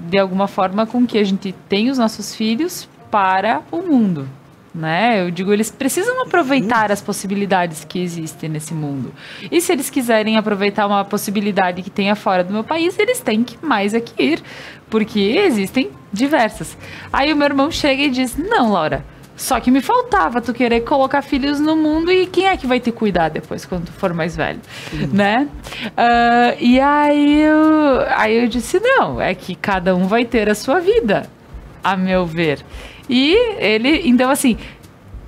de alguma forma, com que a gente tem os nossos filhos para o mundo. Né? Eu digo, eles precisam aproveitar as possibilidades que existem nesse mundo. E se eles quiserem aproveitar uma possibilidade que tenha fora do meu país, eles têm que mais aqui ir, porque existem diversas. Aí o meu irmão chega e diz, não, Laura, só que me faltava tu querer colocar filhos no mundo e quem é que vai te cuidar depois, quando tu for mais velho, né? E aí eu disse, não, é que cada um vai ter a sua vida, a meu ver. E ele, então assim,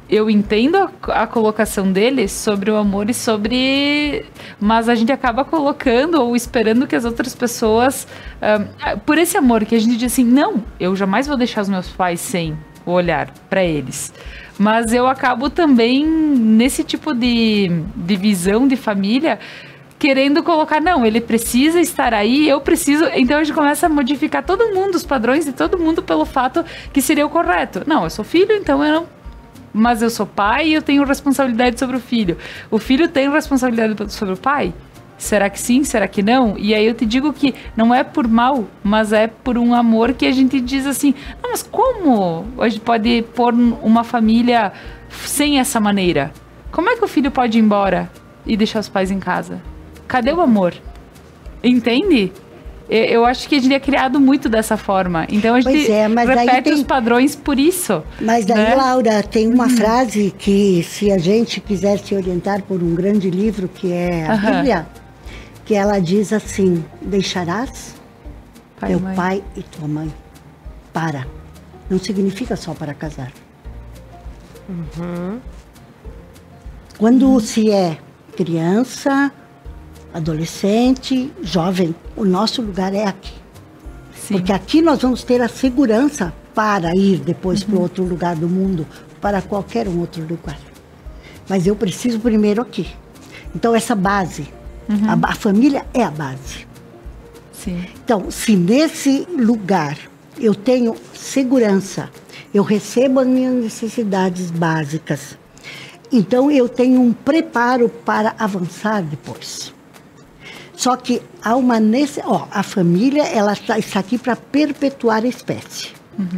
eu entendo a colocação dele sobre o amor e sobre... Mas a gente acaba colocando ou esperando que as outras pessoas... por esse amor que a gente diz assim, não, eu jamais vou deixar os meus pais sem o olhar para eles. Mas eu acabo também nesse tipo de visão de família... querendo colocar, não, ele precisa estar aí, eu preciso... Então a gente começa a modificar todo mundo, os padrões de todo mundo pelo fato que seria o correto. Não, eu sou filho, então eu não... Mas eu sou pai e eu tenho responsabilidade sobre o filho. O filho tem responsabilidade sobre o pai? Será que sim? Será que não? E aí eu te digo que não é por mal, mas é por um amor que a gente diz assim, não, mas como a gente pode pôr uma família sem essa maneira? Como é que o filho pode ir embora e deixar os pais em casa? Cadê o amor? Entende? Eu acho que a gente é criado muito dessa forma. Então a gente repete os padrões por isso. Mas daí, né? Laura, tem uma frase que, se a gente quiser se orientar por um grande livro, que é a Bíblia, que ela diz assim: deixarás Pai e teu mãe. pai e tua mãe. Para. Não significa só para casar. Quando se é criança, adolescente, jovem, o nosso lugar é aqui. Sim. Porque aqui nós vamos ter a segurança para ir depois para outro lugar do mundo, para qualquer um outro lugar. Mas eu preciso primeiro aqui. Então, essa base, a família é a base. Sim. Então, se nesse lugar eu tenho segurança, eu recebo as minhas necessidades básicas, então eu tenho um preparo para avançar depois. Só que há uma a família, ela está aqui para perpetuar a espécie.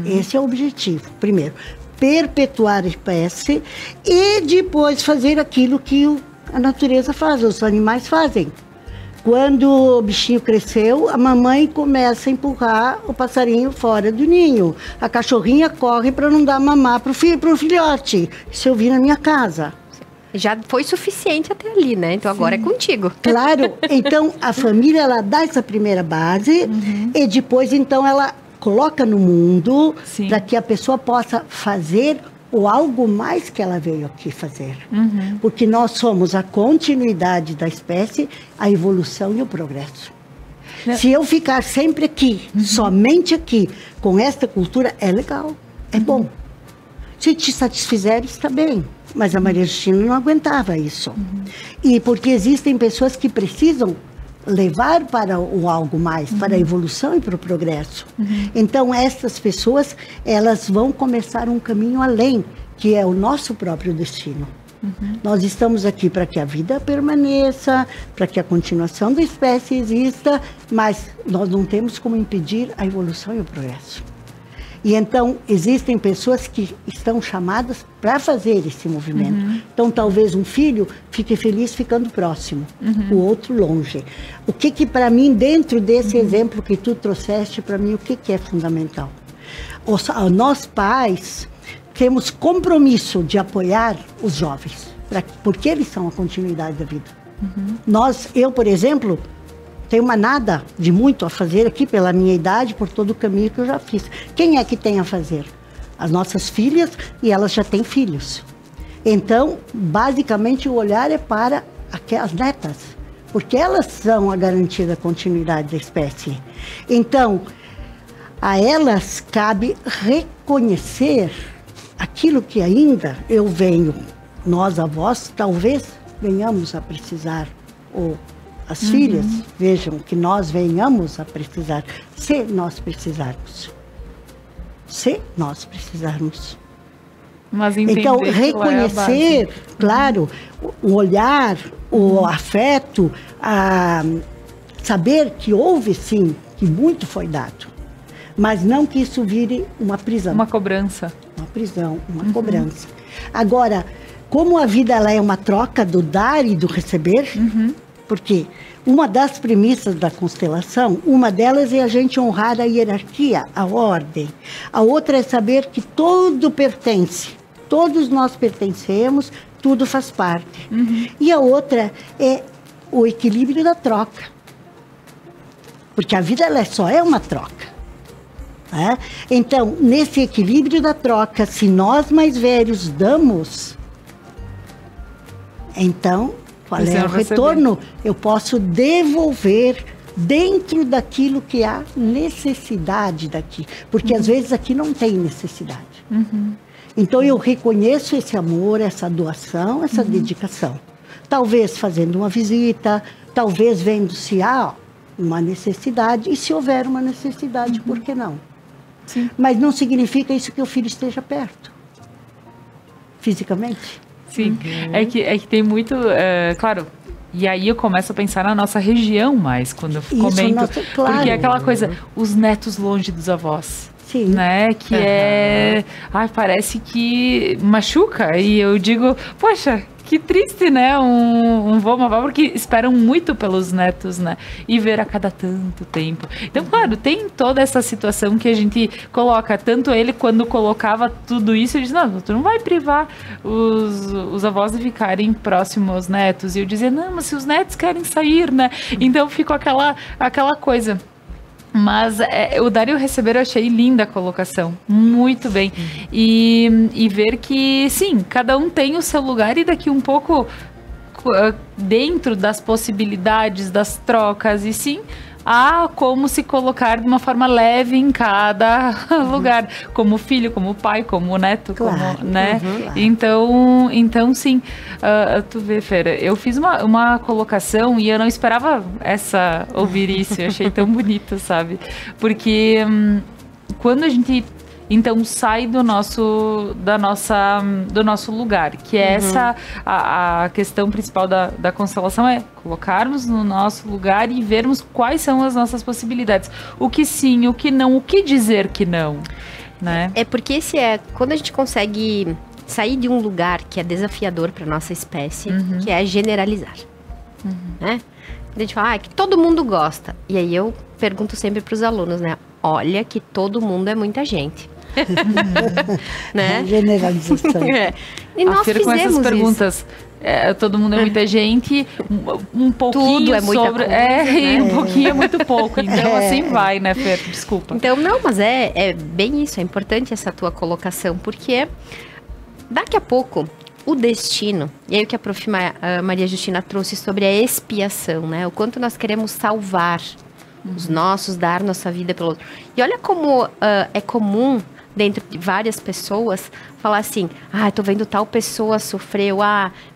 Esse é o objetivo. Primeiro, perpetuar a espécie e depois fazer aquilo que a natureza faz, os animais fazem. Quando o bichinho cresceu, a mamãe começa a empurrar o passarinho fora do ninho. A cachorrinha corre para não dar mamar para o filhote. Isso eu vi na minha casa. Já foi suficiente até ali, né? Então agora é contigo. Claro, então a família, ela dá essa primeira base e depois então ela coloca no mundo Sim. para que a pessoa possa fazer o algo mais que ela veio aqui fazer. Porque nós somos a continuidade da espécie, a evolução e o progresso. Se eu ficar sempre aqui, somente aqui, com esta cultura, é legal, é bom. Se te satisfizer, está bem. Mas a Maria Justina não aguentava isso. E porque existem pessoas que precisam levar para o algo mais, para a evolução e para o progresso. Então, essas pessoas, elas vão começar um caminho além, que é o nosso próprio destino. Nós estamos aqui para que a vida permaneça, para que a continuação da espécie exista, mas nós não temos como impedir a evolução e o progresso. E então, existem pessoas que estão chamadas para fazer esse movimento. Então, talvez um filho fique feliz ficando próximo, o outro longe. O que para mim, dentro desse exemplo que tu trouxeste, para mim, o que é fundamental? Nós pais temos compromisso de apoiar os jovens, porque eles são a continuidade da vida. Eu, por exemplo, tenho uma nada de muito a fazer aqui pela minha idade, por todo o caminho que eu já fiz. Quem é que tem a fazer? As nossas filhas, e elas já têm filhos. Então, basicamente, o olhar é para as netas, porque elas são a garantia da continuidade da espécie. Então, a elas cabe reconhecer aquilo que ainda nós avós, talvez venhamos a precisar, ou as filhas vejam que nós venhamos a precisar, se nós precisarmos. Se nós precisarmos. Mas entender então, que reconhecer, claro, o olhar, o afeto, saber que houve, sim, que muito foi dado. Mas não que isso vire uma prisão. Uma cobrança. Uma prisão, uma cobrança. Agora, como a vida ela é uma troca do dar e do receber, porque uma das premissas da constelação, uma delas é a gente honrar a hierarquia, a ordem. A outra é saber que tudo pertence, todos nós pertencemos, tudo faz parte. E a outra é o equilíbrio da troca. Porque a vida ela só é uma troca. Né? Então, nesse equilíbrio da troca, se nós mais velhos damos, então, qual é o retorno? Eu posso devolver dentro daquilo que há necessidade daqui. Porque às vezes aqui não tem necessidade. Então eu reconheço esse amor, essa doação, essa dedicação. Talvez fazendo uma visita, talvez vendo se há uma necessidade. E se houver uma necessidade, por que não? Sim. Mas não significa isso que o filho esteja perto. Fisicamente. Sim, é que tem muito, claro, e aí eu começo a pensar na nossa região mais, quando eu comento, claro. Porque é aquela coisa, os netos longe dos avós, Sim. né, que parece que machuca, e eu digo, poxa, que triste, né? Um vô, uma avó, porque esperam muito pelos netos, né? E ver a cada tanto tempo. Então, claro, tem toda essa situação que a gente coloca. Tanto ele, quando colocava tudo isso, ele diz, não, tu não vai privar os avós de ficarem próximos aos netos. E eu dizia, não, mas se os netos querem sair, né? Então, ficou aquela coisa. Mas o dar e o receber eu achei linda a colocação, muito bem. E ver que, sim, cada um tem o seu lugar e daqui um pouco dentro das possibilidades, das trocas, e sim, há como se colocar de uma forma leve em cada lugar, como filho, como pai, como neto, Claro, como, né? claro. Então sim, tu vê, Fera, eu fiz uma colocação e eu não esperava ouvir isso, eu achei tão bonito, sabe? Porque quando a gente então sai do nosso lugar, que é essa a questão principal da constelação, é colocarmos no nosso lugar e vermos quais são as nossas possibilidades, o que sim, o que não, o que dizer que não, né? É porque quando a gente consegue sair de um lugar que é desafiador para nossa espécie, que é generalizar, né? A gente fala, que todo mundo gosta, e aí eu pergunto sempre para os alunos, né? Olha que todo mundo é muita gente. Né? Generalização. E nós fizemos com essas perguntas. Todo mundo é muita gente, um pouquinho tudo é muita sobre. coisa, né? E um pouquinho é muito pouco. Então, assim vai, né, Fer? Desculpa. Então, não, mas é bem isso, é importante essa tua colocação, porque daqui a pouco o destino, e aí o que a Prof. Maria Justina trouxe sobre a expiação, né? O quanto nós queremos salvar os nossos, dar nossa vida pelo outro. E olha como é comum dentro de várias pessoas falar assim, tô vendo tal pessoa sofreu,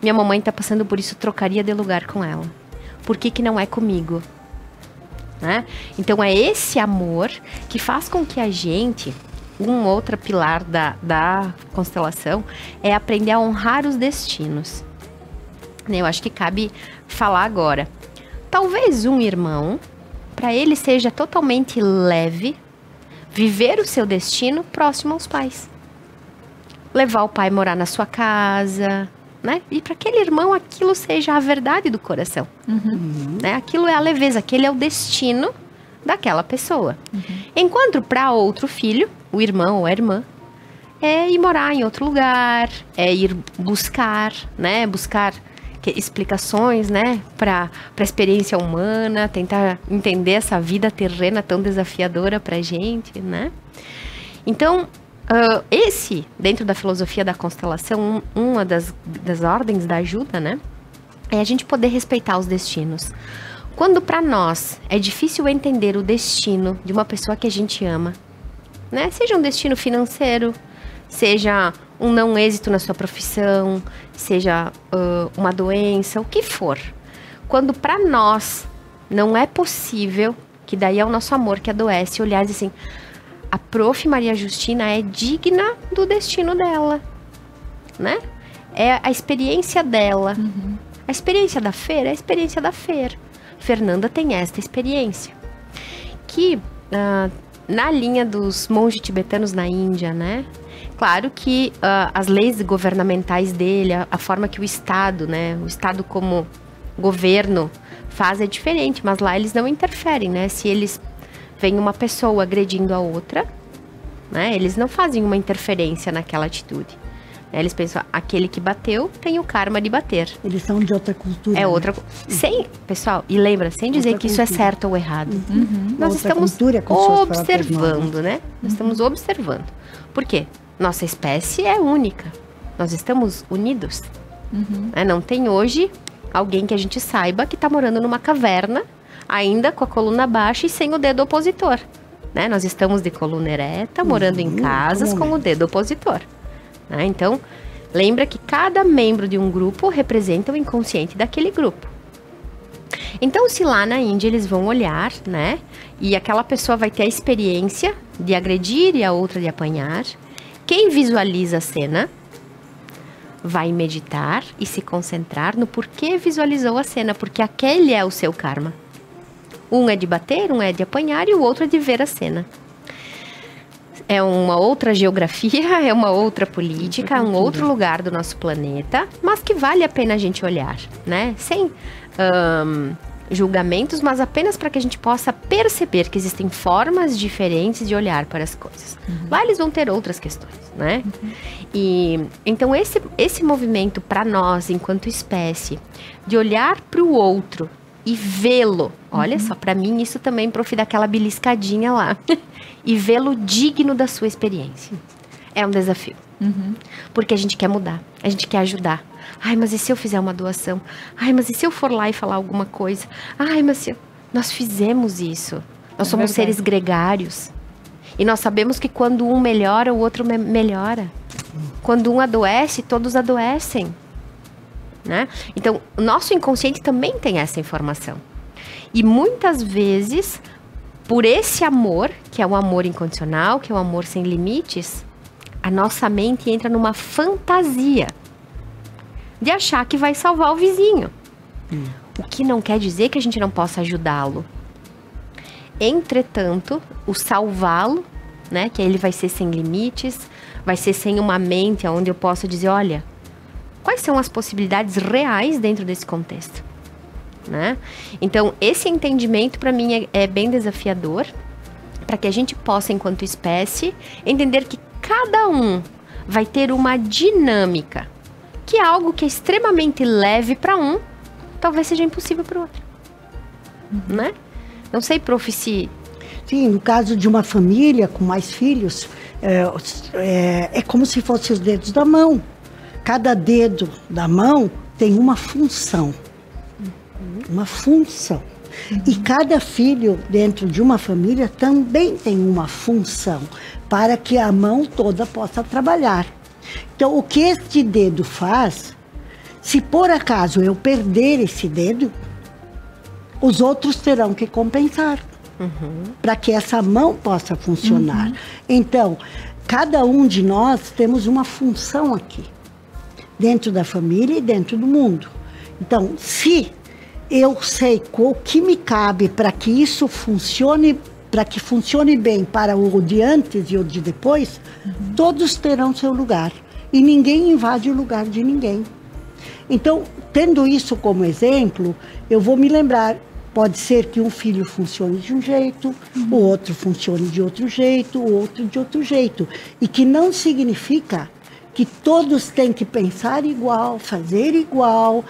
minha mamãe tá passando por isso, trocaria de lugar com ela. Por que não é comigo? Né? Então é esse amor que faz com que a gente, outro pilar da constelação, é aprender a honrar os destinos. Eu acho que cabe falar agora. Talvez um irmão, para ele seja totalmente leve viver o seu destino próximo aos pais. Levar o pai morar na sua casa, né? E para aquele irmão aquilo seja a verdade do coração. Né? Aquilo é a leveza, aquele é o destino daquela pessoa. Enquanto para outro filho, o irmão ou a irmã, é ir morar em outro lugar, é ir buscar, né? Buscar explicações, né, para a experiência humana, tentar entender essa vida terrena tão desafiadora para a gente, né? Então, dentro da filosofia da constelação, uma das ordens da ajuda, né, é a gente poder respeitar os destinos. Quando para nós é difícil entender o destino de uma pessoa que a gente ama, né, seja um destino financeiro, seja um não êxito na sua profissão, seja uma doença, o que for. Quando para nós não é possível, que daí é o nosso amor que adoece, olhar e dizer assim, a Prof. Maria Justina é digna do destino dela, né? É a experiência dela. A experiência da Fer é a experiência da Fer. Fernanda tem esta experiência. Que na linha dos monges tibetanos na Índia, né? Claro que as leis governamentais dele, a forma que o Estado, né? O Estado como governo faz é diferente, mas lá eles não interferem, né? Se eles veem uma pessoa agredindo a outra, né? Eles não fazem uma interferência naquela atitude. Eles pensam, aquele que bateu tem o karma de bater. Eles são de outra cultura. É outra pessoal, e lembra, sem dizer outra que cultura. Isso é certo ou errado. Nós outra estamos observando, né? Nós estamos observando. Por quê? Nossa espécie é única. Nós estamos unidos. Não tem hoje alguém que a gente saiba que está morando numa caverna, ainda com a coluna baixa e sem o dedo opositor. Né? Nós estamos de coluna ereta, morando em casas com o dedo opositor. Então, lembra que cada membro de um grupo representa o inconsciente daquele grupo. Então, se lá na Índia eles vão olhar, né? E aquela pessoa vai ter a experiência de agredir e a outra de apanhar. Quem visualiza a cena vai meditar e se concentrar no porquê visualizou a cena, porque aquele é o seu karma. Um é de bater, um é de apanhar e o outro é de ver a cena. É uma outra geografia, é uma outra política, é um outro lugar do nosso planeta, mas que vale a pena a gente olhar, né? Sem julgamentos, mas apenas para que a gente possa perceber que existem formas diferentes de olhar para as coisas. Lá eles vão ter outras questões, né? E então esse movimento para nós, enquanto espécie, de olhar para o outro e vê-lo, olha só, para mim isso também, prof, dá aquela beliscadinha lá, e vê-lo digno da sua experiência. É um desafio. Porque a gente quer mudar, a gente quer ajudar. Ai, mas e se eu fizer uma doação? Ai, mas e se eu for lá e falar alguma coisa? Ai, mas se... Nós fizemos isso. Nós somos seres gregários. E nós sabemos que quando um melhora, o outro melhora. Quando um adoece, todos adoecem. Né? Então, o nosso inconsciente também tem essa informação. E muitas vezes, por esse amor, que é o amor incondicional, que é o amor sem limites, a nossa mente entra numa fantasia de achar que vai salvar o vizinho. O que não quer dizer que a gente não possa ajudá-lo. Entretanto, o salvá-lo, né, que ele vai ser sem limites, vai ser sem uma mente onde eu possa dizer, olha, quais são as possibilidades reais dentro desse contexto, né? Então, esse entendimento para mim é bem desafiador, para que a gente possa, enquanto espécie, entender que cada um vai ter uma dinâmica, que é algo que é extremamente leve para um, talvez seja impossível para o outro, né? Não sei, prof, se... Sim, no caso de uma família com mais filhos, é como se fossem os dedos da mão. Cada dedo da mão tem uma função. Uma função. E cada filho dentro de uma família também tem uma função para que a mão toda possa trabalhar. Então, o que este dedo faz, se por acaso eu perder esse dedo, os outros terão que compensar para que essa mão possa funcionar. Então, cada um de nós temos uma função aqui, dentro da família e dentro do mundo. Então, se eu sei o que me cabe para que isso funcione, para que funcione bem para o de antes e o de depois, todos terão seu lugar. E ninguém invade o lugar de ninguém. Então, tendo isso como exemplo, eu vou me lembrar, pode ser que um filho funcione de um jeito, o outro funcione de outro jeito, o outro de outro jeito. E que não significa que todos têm que pensar igual, fazer igual,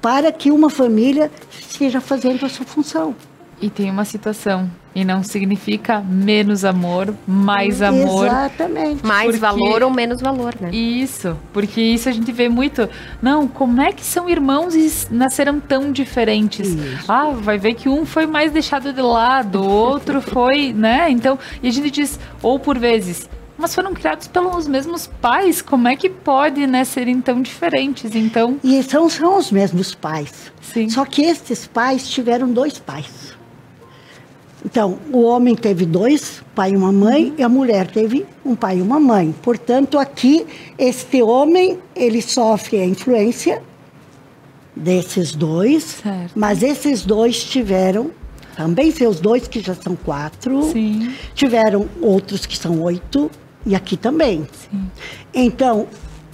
para que uma família esteja fazendo a sua função. E tem uma situação, e não significa menos amor, mais amor. Exatamente. Mais valor ou menos valor, né? Isso, porque isso a gente vê muito. Não, como é que são irmãos e nasceram tão diferentes? Isso. Ah, vai ver que um foi mais deixado de lado, o outro foi, né? Então, e a gente diz, ou por vezes, mas foram criados pelos mesmos pais, como é que pode, né, serem tão diferentes? Então... E são os mesmos pais. Sim. Só que esses pais tiveram dois pais. Então, o homem teve dois, pai e uma mãe, e a mulher teve um pai e uma mãe. Portanto, aqui, este homem, ele sofre a influência desses dois, Certo. mas esses dois tiveram, também seus dois, que já são 4, Sim. tiveram outros que são 8, e aqui também. Sim. Então,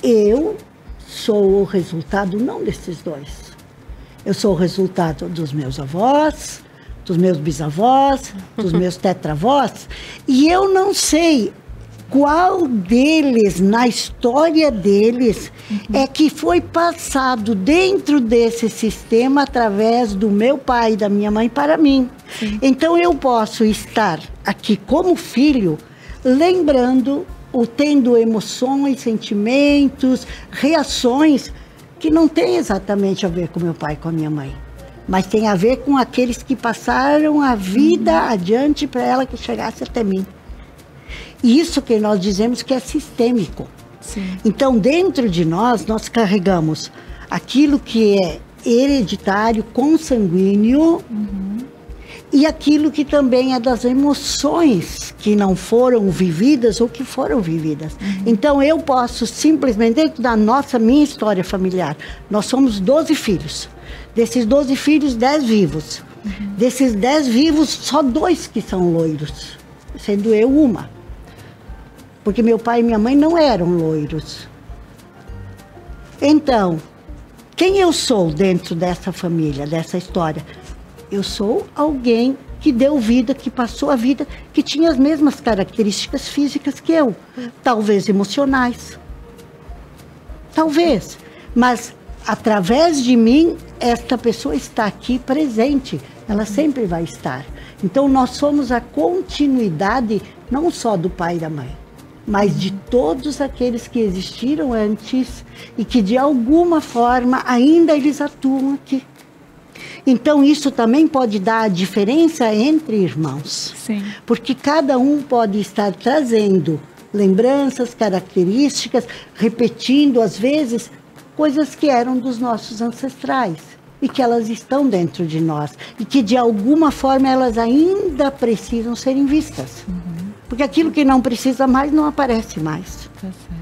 eu sou o resultado não desses dois. Eu sou o resultado dos meus avós, dos meus bisavós, dos meus tetravós, e eu não sei qual deles, na história deles, é que foi passado dentro desse sistema através do meu pai e da minha mãe para mim. Sim. Então eu posso estar aqui como filho, lembrando ou tendo emoções, sentimentos, reações que não têm exatamente a ver com meu pai e com a minha mãe, mas tem a ver com aqueles que passaram a vida adiante para ela que chegasse até mim. Isso que nós dizemos que é sistêmico. Sim. Então, dentro de nós, nós carregamos aquilo que é hereditário, consanguíneo, e aquilo que também é das emoções que não foram vividas ou que foram vividas. Então, eu posso simplesmente, dentro da minha história familiar, nós somos 12 filhos. Desses 12 filhos, 10 vivos. Desses 10 vivos, só 2 que são loiros, sendo eu uma. porque meu pai e minha mãe não eram loiros. Então, quem eu sou dentro dessa família, dessa história? Eu sou alguém que deu vida, que passou a vida, que tinha as mesmas características físicas que eu, talvez emocionais. Talvez, mas através de mim, esta pessoa está aqui presente, ela sempre vai estar. Então, nós somos a continuidade, não só do pai e da mãe, mas de todos aqueles que existiram antes e que, de alguma forma, ainda eles atuam aqui. Então, isso também pode dar a diferença entre irmãos. Sim. Porque cada um pode estar trazendo lembranças, características, repetindo, às vezes, coisas que eram dos nossos ancestrais e que elas estão dentro de nós e que, de alguma forma, elas ainda precisam serem vistas. Porque aquilo que não precisa mais, não aparece mais.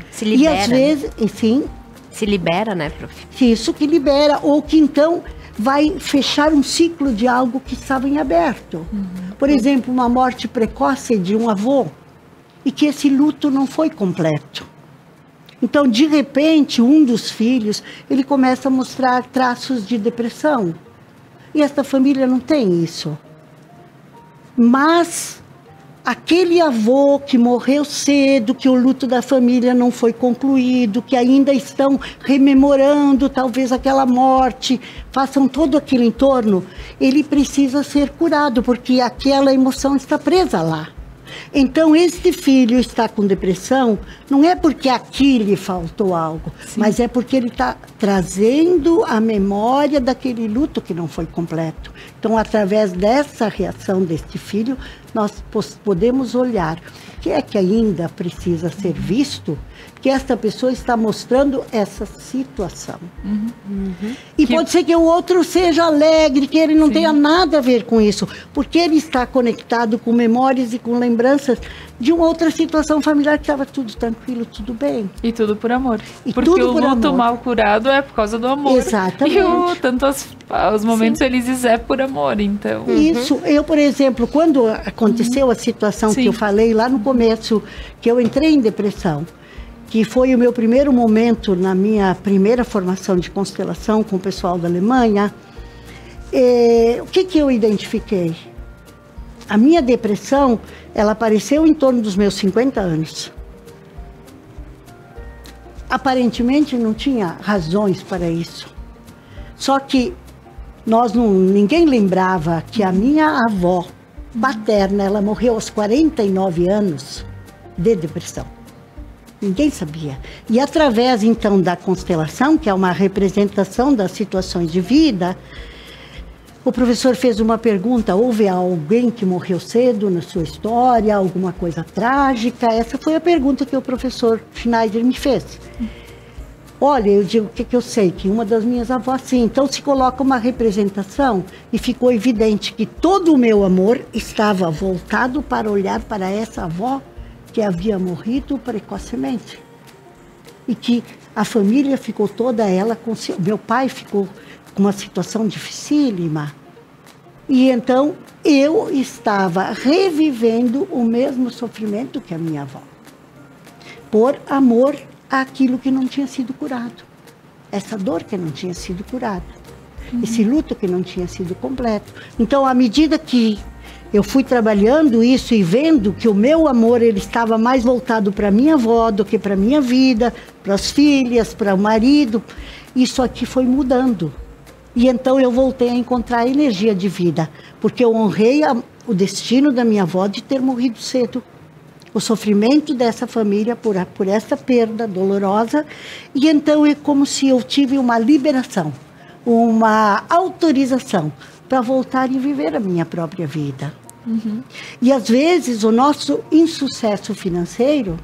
Se libera. E, às vezes, enfim... Se libera, né, prof? Isso que libera, ou que, então, vai fechar um ciclo de algo que estava em aberto. Por exemplo, uma morte precoce de um avô, e que esse luto não foi completo. Então, de repente, um dos filhos, ele começa a mostrar traços de depressão. E esta família não tem isso. Mas aquele avô que morreu cedo, que o luto da família não foi concluído, que ainda estão rememorando talvez aquela morte, façam todo aquele entorno, ele precisa ser curado, porque aquela emoção está presa lá. Então, este filho está com depressão, não é porque aqui lhe faltou algo, mas é porque ele está trazendo a memória daquele luto que não foi completo. Então, através dessa reação deste filho, nós podemos olhar o que é que ainda precisa ser visto, que esta pessoa está mostrando essa situação. E pode ser que o outro seja alegre, que ele não tenha nada a ver com isso, porque ele está conectado com memórias e com lembranças de uma outra situação familiar que estava tudo tranquilo, tudo bem. E tudo por amor. E porque tudo o por luto amor. mal curado é por causa do amor. Exatamente. E tanto os momentos felizes é por amor, então. Isso, eu, por exemplo, quando aconteceu a situação que eu falei lá no começo, que eu entrei em depressão, que foi o meu primeiro momento na minha primeira formação de constelação com o pessoal da Alemanha, o que eu identifiquei? A minha depressão, ela apareceu em torno dos meus 50 anos. Aparentemente não tinha razões para isso. Só que ninguém lembrava que a minha avó paterna, ela morreu aos 49 anos de depressão. Ninguém sabia. E através, então, da constelação, que é uma representação das situações de vida, o professor fez uma pergunta: houve alguém que morreu cedo na sua história, alguma coisa trágica? Essa foi a pergunta que o professor Schneider me fez. Olha, eu digo, o que eu sei? Que uma das minhas avós, sim. Então se coloca uma representação e ficou evidente que todo o meu amor estava voltado para olhar para essa avó que havia morrido precocemente. E que a família ficou toda ela com... Meu pai ficou com uma situação dificílima. E então eu estava revivendo o mesmo sofrimento que a minha avó. Por amor àquilo que não tinha sido curado. Essa dor que não tinha sido curada. Esse luto que não tinha sido completo. Então, à medida que eu fui trabalhando isso e vendo que o meu amor ele estava mais voltado para minha avó do que para minha vida, para as filhas, para o marido, isso aqui foi mudando. E então eu voltei a encontrar a energia de vida, porque eu honrei o destino da minha avó de ter morrido cedo. O sofrimento dessa família por essa perda dolorosa. E então é como se eu tive uma liberação, uma autorização para voltar e viver a minha própria vida. E às vezes o nosso insucesso financeiro,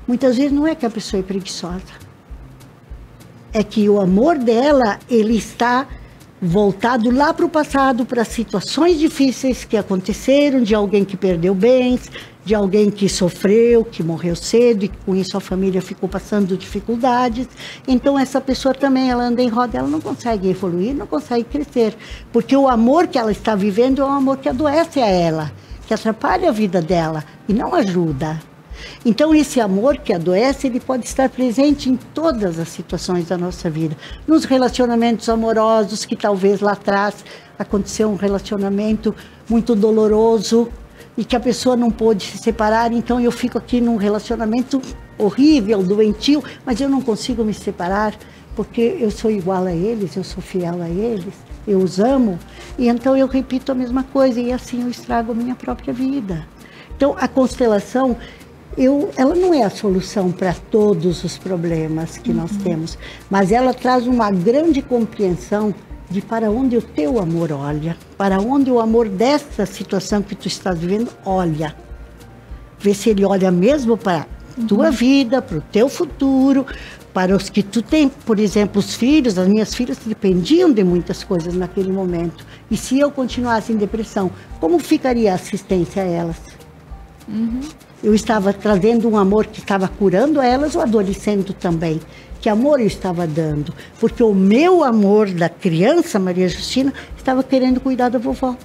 muitas vezes não é que a pessoa é preguiçosa. É que o amor dela, ele está voltado lá para o passado, para situações difíceis que aconteceram, de alguém que perdeu bens, de alguém que sofreu, que morreu cedo, e com isso a família ficou passando dificuldades. Então essa pessoa também, ela anda em roda, ela não consegue evoluir, não consegue crescer, porque o amor que ela está vivendo é um amor que adoece a ela, que atrapalha a vida dela e não ajuda. Então, esse amor que adoece, ele pode estar presente em todas as situações da nossa vida. Nos relacionamentos amorosos, que talvez lá atrás aconteceu um relacionamento muito doloroso e que a pessoa não pôde se separar, então eu fico aqui num relacionamento horrível, doentio, mas eu não consigo me separar porque eu sou igual a eles, eu sou fiel a eles, eu os amo, e então eu repito a mesma coisa e assim eu estrago a minha própria vida. Então, a constelação, ela não é a solução para todos os problemas que nós temos, mas ela traz uma grande compreensão de para onde o teu amor olha, para onde o amor dessa situação que tu estás vivendo olha. Vê se ele olha mesmo para a tua vida, para o teu futuro, para os que tu tem. Por exemplo, os filhos, as minhas filhas dependiam de muitas coisas naquele momento. E se eu continuasse em depressão, como ficaria a assistência a elas? Eu estava trazendo um amor que estava curando elas ou adoecendo também? Que amor eu estava dando? Porque o meu amor da criança, Maria Justina, estava querendo cuidar da vovó.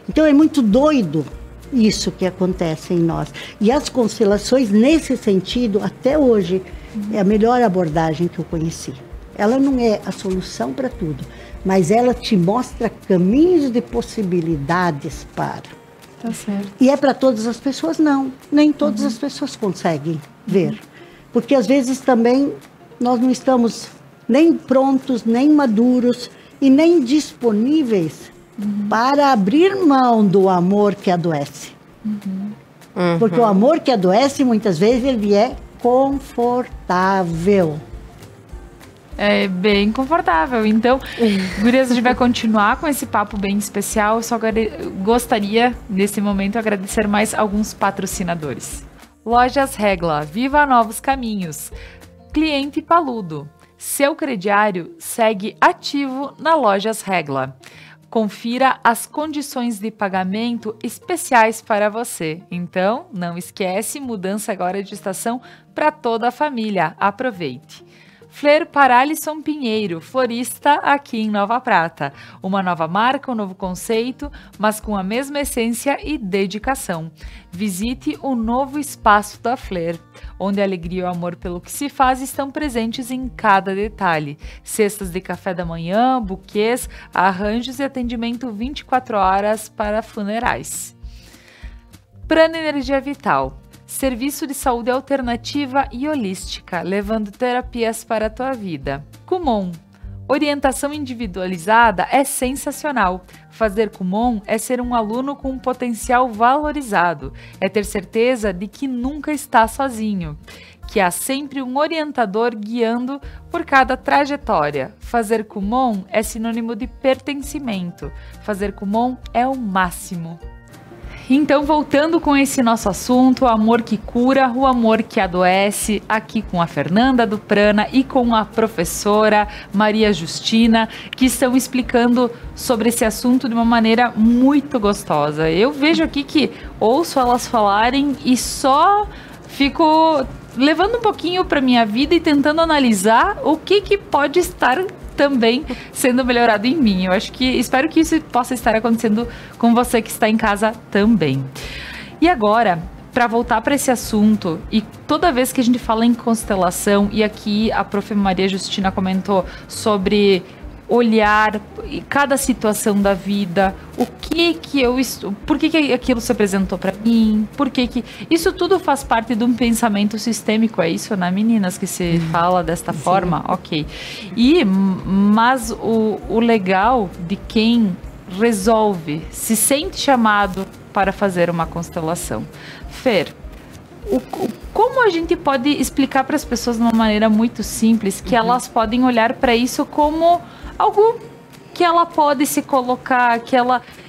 Então é muito doido isso que acontece em nós. E as constelações, nesse sentido, até hoje, é a melhor abordagem que eu conheci. Ela não é a solução para tudo, mas ela te mostra caminhos de possibilidades para... Tá certo. E é para todas as pessoas? Não. Nem todas as pessoas conseguem ver. Porque às vezes também nós não estamos nem prontos, nem maduros e nem disponíveis para abrir mão do amor que adoece. Porque o amor que adoece, muitas vezes, ele é confortável. É bem confortável. Então, gurias, a gente vai continuar com esse papo bem especial. Eu só gostaria, nesse momento, agradecer mais alguns patrocinadores. Lojas Regla, viva novos caminhos. Cliente Paludo, seu crediário segue ativo na Lojas Regla. Confira as condições de pagamento especiais para você. Então, não esquece, mudança agora de estação para toda a família. Aproveite. Fleur para Alisson Pinheiro, florista aqui em Nova Prata. Uma nova marca, um novo conceito, mas com a mesma essência e dedicação. Visite o novo espaço da Fleur, onde a alegria e o amor pelo que se faz estão presentes em cada detalhe. Cestas de café da manhã, buquês, arranjos e atendimento 24 horas para funerais. Prana Energia Vital. Serviço de saúde alternativa e holística, levando terapias para a tua vida. Kumon. Orientação individualizada é sensacional. Fazer Kumon é ser um aluno com um potencial valorizado. É ter certeza de que nunca está sozinho. Que há sempre um orientador guiando por cada trajetória. Fazer Kumon é sinônimo de pertencimento. Fazer Kumon é o máximo. Então, voltando com esse nosso assunto, o amor que cura, o amor que adoece, aqui com a Fernanda do Prana e com a professora Maria Justina, que estão explicando sobre esse assunto de uma maneira muito gostosa. Eu vejo aqui que ouço elas falarem e só fico levando um pouquinho para minha vida e tentando analisar o que pode estar também sendo melhorado em mim. Eu espero que isso possa estar acontecendo com você que está em casa também. E agora, para voltar para esse assunto, e toda vez que a gente fala em constelação, e aqui a prof. Maria Justina comentou sobre olhar cada situação da vida, por que aquilo se apresentou para mim, isso tudo faz parte de um pensamento sistêmico, é isso, né, meninas, que se fala desta forma? Ok. Mas o legal de quem resolve, se sente chamado para fazer uma constelação. Fer, como a gente pode explicar para as pessoas de uma maneira muito simples que elas podem olhar para isso como algo que ela pode se colocar,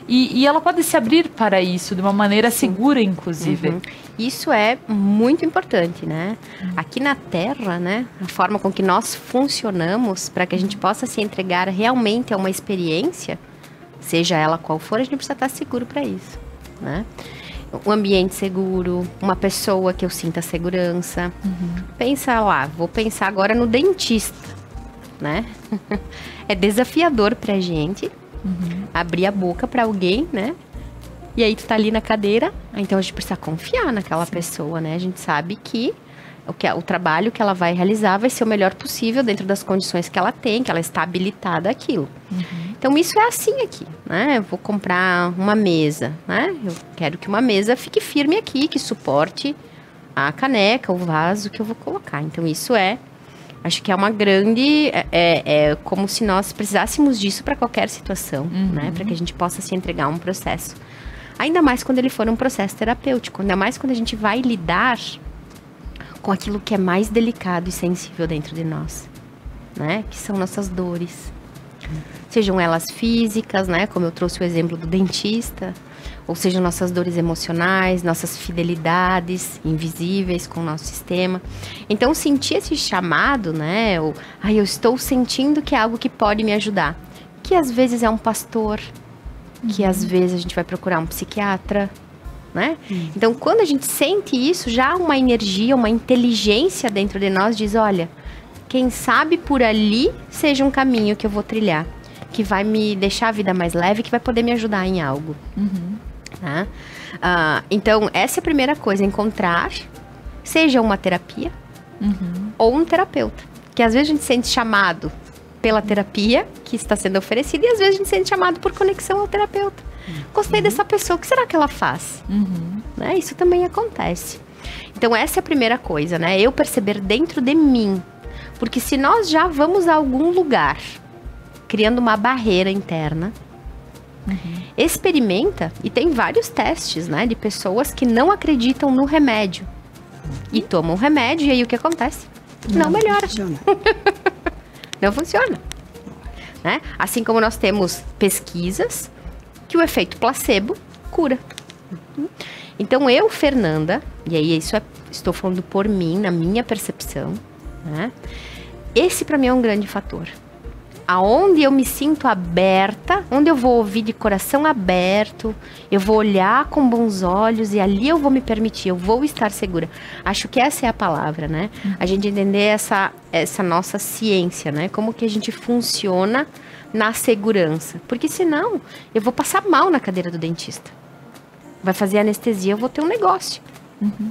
e ela pode se abrir para isso de uma maneira segura, inclusive. Isso é muito importante, né? Aqui na Terra, né, a forma com que nós funcionamos para que a gente possa se entregar realmente a uma experiência, seja ela qual for, a gente precisa estar seguro para isso, né? Um ambiente seguro, uma pessoa que eu sinta segurança. Pensa lá, vou pensar agora no dentista, né? É desafiador pra gente abrir a boca para alguém, né? E aí tu tá ali na cadeira, então a gente precisa confiar naquela pessoa, né? A gente sabe que o trabalho que ela vai realizar vai ser o melhor possível dentro das condições que ela tem, que ela está habilitada àquilo. Então isso é assim aqui, né? Eu vou comprar uma mesa, né? Eu quero que uma mesa fique firme aqui, que suporte a caneca, o vaso que eu vou colocar. Então isso acho que é uma grande, é como se nós precisássemos disso para qualquer situação, né? Para que a gente possa se entregar a um processo. Ainda mais quando ele for um processo terapêutico, ainda mais quando a gente vai lidar com aquilo que é mais delicado e sensível dentro de nós, né? Que são nossas dores. Sejam elas físicas, né? Como eu trouxe o exemplo do dentista, ou sejam nossas dores emocionais, nossas fidelidades invisíveis com o nosso sistema. Então, sentir esse chamado, né? Eu estou sentindo que é algo que pode me ajudar. Que às vezes é um pastor, que às vezes a gente vai procurar um psiquiatra, né? Então, quando a gente sente isso, já uma energia, uma inteligência dentro de nós diz, olha, quem sabe por ali seja um caminho que eu vou trilhar, que vai me deixar a vida mais leve, que vai poder me ajudar em algo. Tá? Então, essa é a primeira coisa, encontrar, seja uma terapia ou um terapeuta. Que às vezes a gente sente chamado pela terapia que está sendo oferecida e às vezes a gente sente chamado por conexão ao terapeuta. Gostei dessa pessoa, o que será que ela faz? Né? Isso também acontece. Então, essa é a primeira coisa, né? Eu perceber dentro de mim. Porque se nós já vamos a algum lugar criando uma barreira interna, experimenta, e tem vários testes, né? De pessoas que não acreditam no remédio. E tomam remédio, e aí o que acontece? Não melhora. Funciona. Não funciona. Né? Assim como nós temos pesquisas que o efeito placebo cura. Então eu, Fernanda, e aí estou falando por mim, na minha percepção, né? Esse para mim é um grande fator. Aonde eu me sinto aberta, onde eu vou ouvir de coração aberto, eu vou olhar com bons olhos e ali eu vou me permitir, eu vou estar segura. Acho que essa é a palavra, né? A gente entender essa nossa ciência, né? Como que a gente funciona na segurança. Porque senão, eu vou passar mal na cadeira do dentista. Vai fazer anestesia, eu vou ter um negócio.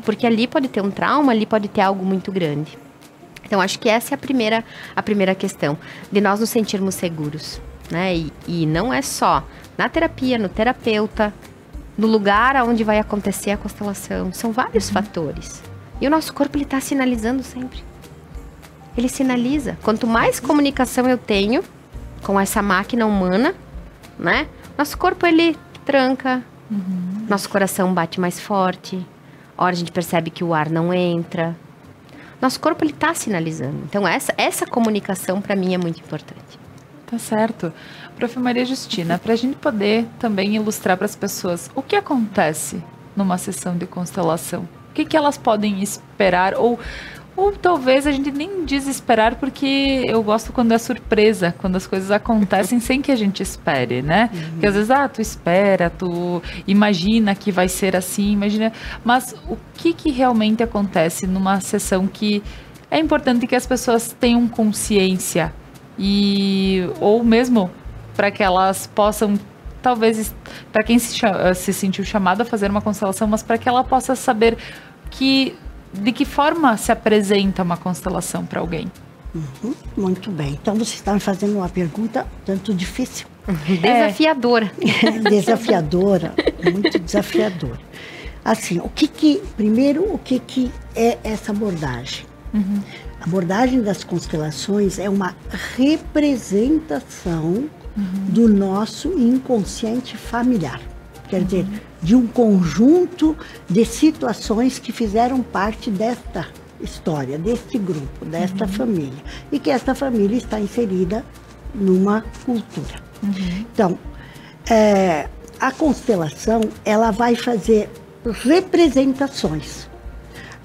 Porque ali pode ter um trauma, ali pode ter algo muito grande. Então, acho que essa é a primeira questão, de nós nos sentirmos seguros, né? E não é só na terapia, no terapeuta, no lugar onde vai acontecer a constelação. São vários fatores. E o nosso corpo, ele está sinalizando sempre. Ele sinaliza. Quanto mais comunicação eu tenho com essa máquina humana, né? Nosso corpo, ele tranca, nosso coração bate mais forte, a hora a gente percebe que o ar não entra. Nosso corpo, ele tá sinalizando. Então, essa comunicação, para mim, é muito importante. Tá certo. Prof. Maria Justina, para a gente poder também ilustrar para as pessoas o que acontece numa sessão de constelação. O que elas podem esperar ou talvez a gente nem desesperar, porque eu gosto quando é surpresa, quando as coisas acontecem sem que a gente espere, né? Porque às vezes, tu espera, tu imagina que vai ser assim, imagina. Mas o que realmente acontece numa sessão que é importante que as pessoas tenham consciência ou mesmo para que elas possam, talvez, para quem se sentiu chamado a fazer uma constelação, mas para que ela possa saber de que forma se apresenta uma constelação para alguém? Muito bem. Então, você está me fazendo uma pergunta tanto difícil. Desafiadora. Desafiadora, muito desafiadora. Assim, primeiro, o que é essa abordagem? A abordagem das constelações é uma representação do nosso inconsciente familiar. Quer dizer, de um conjunto de situações que fizeram parte desta história, deste grupo, desta família. E que esta família está inserida numa cultura. Então, a constelação, ela vai fazer representações.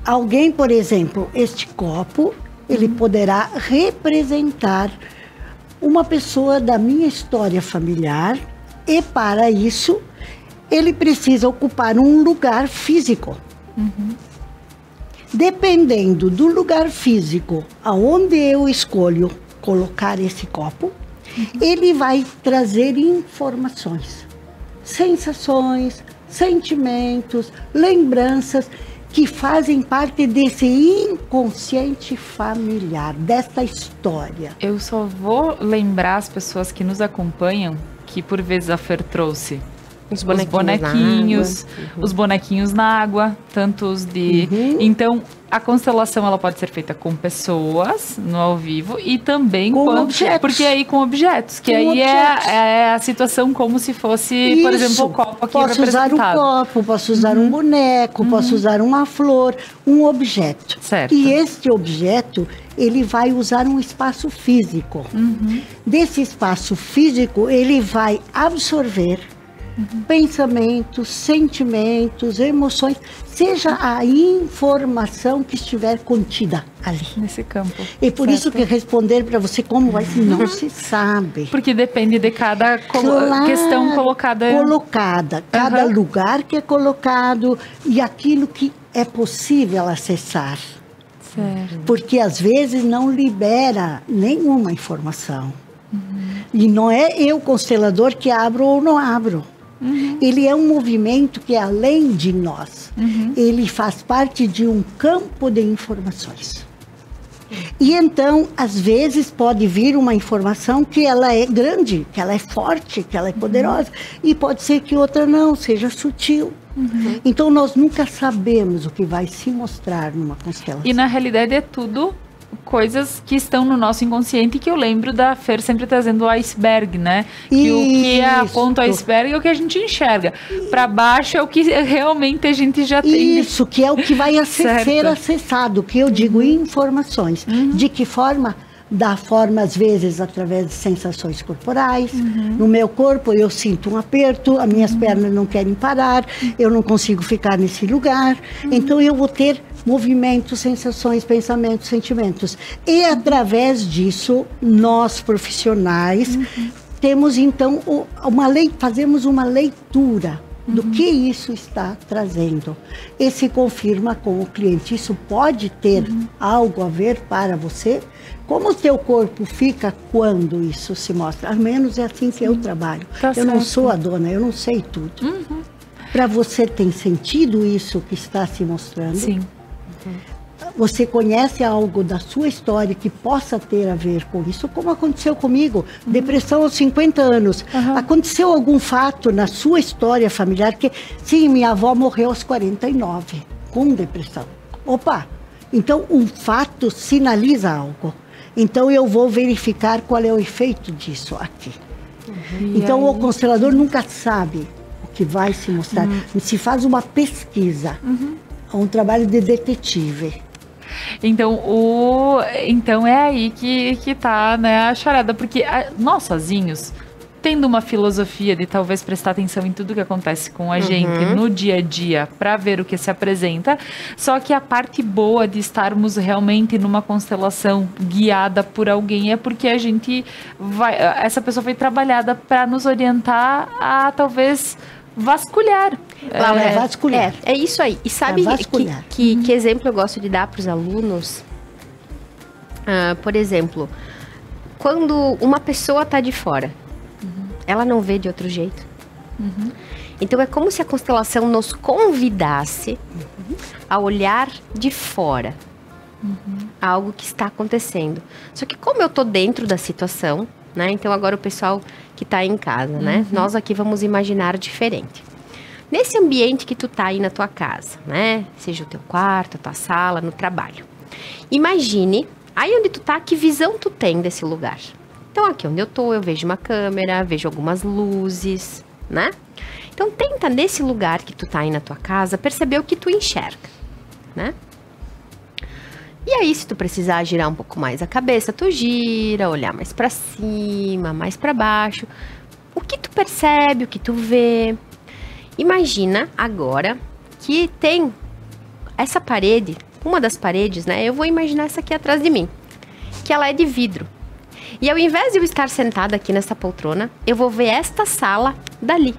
Alguém, por exemplo, este copo, ele poderá representar uma pessoa da minha história familiar e, para isso, ele precisa ocupar um lugar físico. Dependendo do lugar físico aonde eu escolho colocar esse copo, ele vai trazer informações, sensações, sentimentos, lembranças que fazem parte desse inconsciente familiar, dessa história. Eu só vou lembrar as pessoas que nos acompanham que por vezes a Fer trouxe os bonequinhos, os bonequinhos na água, tantos de... Então, a constelação ela pode ser feita com pessoas no ao vivo e também com quando, objetos. Porque aí com objetos, que Com aí objetos. é a situação como se fosse, por exemplo, o copo aqui posso usar um representado. copo, posso usar um boneco, posso usar uma flor, um objeto. Certo. E este objeto, ele vai usar um espaço físico. Desse espaço físico, ele vai absorver pensamentos, sentimentos, emoções, seja a informação que estiver contida ali. Nesse campo. E por isso que responder para você como vai ser, não se sabe. Porque depende de cada Claro, questão colocada. Cada lugar que é colocado e aquilo que é possível acessar. Certo. Porque às vezes não libera nenhuma informação. E não é eu, constelador, que abro ou não abro. Ele é um movimento que é além de nós. Ele faz parte de um campo de informações. E então, às vezes, pode vir uma informação que ela é grande, que ela é forte, que ela é poderosa. E pode ser que outra não, seja sutil. Então, nós nunca sabemos o que vai se mostrar numa constelação. E na realidade é tudo coisas que estão no nosso inconsciente, que eu lembro da Fer sempre trazendo o iceberg, né? Que o que é a ponta do iceberg é o que a gente enxerga. Para baixo é o que realmente a gente já tem. Isso, que é o que vai ser acessado, que eu digo informações. De que forma? Da forma, às vezes, através de sensações corporais. No meu corpo, eu sinto um aperto, as minhas pernas não querem parar, eu não consigo ficar nesse lugar. Então, eu vou ter movimentos, sensações, pensamentos, sentimentos. E, através disso, nós, profissionais, temos, então, fazemos uma leitura do que isso está trazendo. E se confirma com o cliente. Isso pode ter algo a ver para você? Como o teu corpo fica quando isso se mostra? Ao menos é assim que eu trabalho. Tá eu não certo. sou a dona, eu não sei tudo. Para você tem sentido isso que está se mostrando? Sim. Você conhece algo da sua história que possa ter a ver com isso? Como aconteceu comigo? Depressão aos 50 anos. Aconteceu algum fato na sua história familiar que... Sim, minha avó morreu aos 49, com depressão. Opa! Então, um fato sinaliza algo. Então, eu vou verificar qual é o efeito disso aqui. Então, o constelador nunca sabe o que vai se mostrar. Se faz uma pesquisa, um trabalho de detetive. Então é aí que tá, né, a charada, porque nós sozinhos, tendo uma filosofia de talvez prestar atenção em tudo que acontece com a gente no dia a dia para ver o que se apresenta, só que a parte boa de estarmos realmente numa constelação guiada por alguém é porque a gente essa pessoa foi trabalhada para nos orientar a talvez vasculhar. Vasculhar. É isso aí. E sabe que exemplo eu gosto de dar para os alunos? Por exemplo, quando uma pessoa está de fora, ela não vê de outro jeito. Então é como se a constelação nos convidasse a olhar de fora algo que está acontecendo. Só que como eu tô dentro da situação, né? Então agora o pessoal que está em casa, né? Nós aqui vamos imaginar diferente. Nesse ambiente que tu tá aí na tua casa, né? Seja o teu quarto, a tua sala, no trabalho. Imagine, aí onde tu tá, que visão tu tem desse lugar? Então aqui onde eu tô, eu vejo uma câmera, vejo algumas luzes, né? Então tenta nesse lugar que tu tá aí na tua casa, perceber o que tu enxerga, né? E aí, se tu precisar girar um pouco mais a cabeça, tu gira, olhar mais pra cima, mais pra baixo. O que tu percebe, o que tu vê. Imagina agora que tem essa parede, uma das paredes, né? Eu vou imaginar essa aqui atrás de mim, que ela é de vidro. E ao invés de eu estar sentada aqui nessa poltrona, eu vou ver esta sala dali.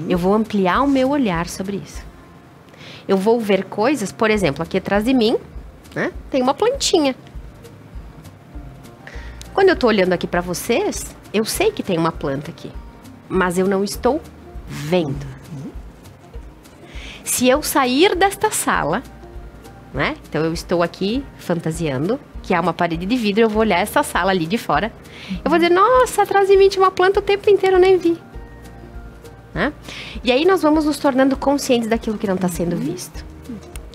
Eu vou ampliar o meu olhar sobre isso. Eu vou ver coisas, por exemplo, aqui atrás de mim, né, tem uma plantinha. Quando eu tô olhando aqui pra vocês, eu sei que tem uma planta aqui. mas eu não estou vendo. Se eu sair desta sala, né? Então eu estou aqui fantasiando que há uma parede de vidro, eu vou olhar essa sala ali de fora. Eu vou dizer, nossa, atrás de mim tinha uma planta o tempo inteiro, eu nem vi. Né? E aí nós vamos nos tornando conscientes daquilo que não está sendo visto.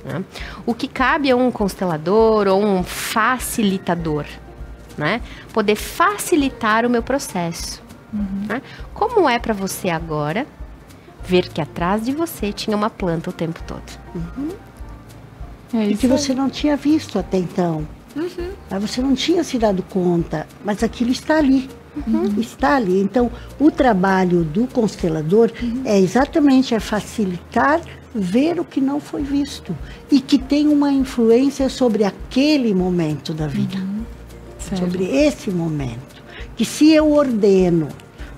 Né? O que cabe a um constelador ou um facilitador, né? Poder facilitar o meu processo. Né? Como é para você agora ver que atrás de você tinha uma planta o tempo todo? E que você não tinha visto até então. Mas você não tinha se dado conta, mas aquilo está ali. Está ali. Então, o trabalho do constelador é exatamente facilitar ver o que não foi visto e que tem uma influência sobre aquele momento da vida, sobre esse momento. Que se eu ordeno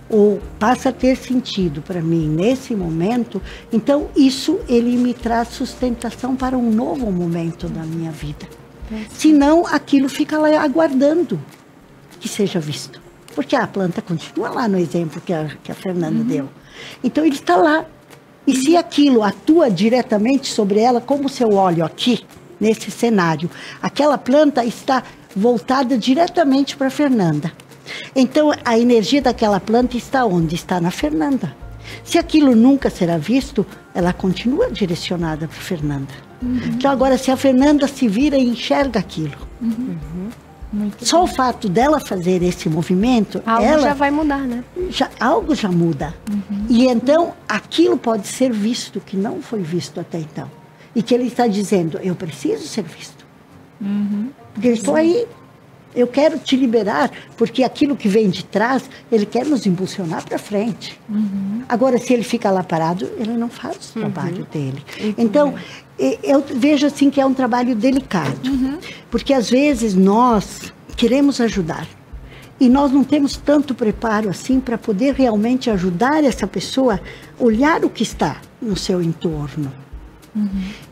ou passa a ter sentido para mim nesse momento, então isso ele me traz sustentação para um novo momento da minha vida. Senão aquilo fica lá aguardando que seja visto. Porque a planta continua lá no exemplo que a Fernanda deu. Então ele está lá. E se aquilo atua diretamente sobre ela, como se eu olho aqui, nesse cenário, aquela planta está voltada diretamente para a Fernanda. Então a energia daquela planta está onde? Está na Fernanda. Se aquilo nunca será visto, ela continua direcionada para a Fernanda. Então agora se a Fernanda se vira e enxerga aquilo, só o fato dela fazer esse movimento, algo já vai mudar, né? Algo já muda. E então aquilo pode ser visto que não foi visto até então. E que ele está dizendo, eu preciso ser visto. Porque eu estou aí. Eu quero te liberar, porque aquilo que vem de trás, ele quer nos impulsionar para frente. Agora, se ele fica lá parado, ele não faz o trabalho dele. Então, eu vejo assim que é um trabalho delicado. Porque às vezes nós queremos ajudar. E nós não temos tanto preparo assim para poder realmente ajudar essa pessoa a olhar o que está no seu entorno.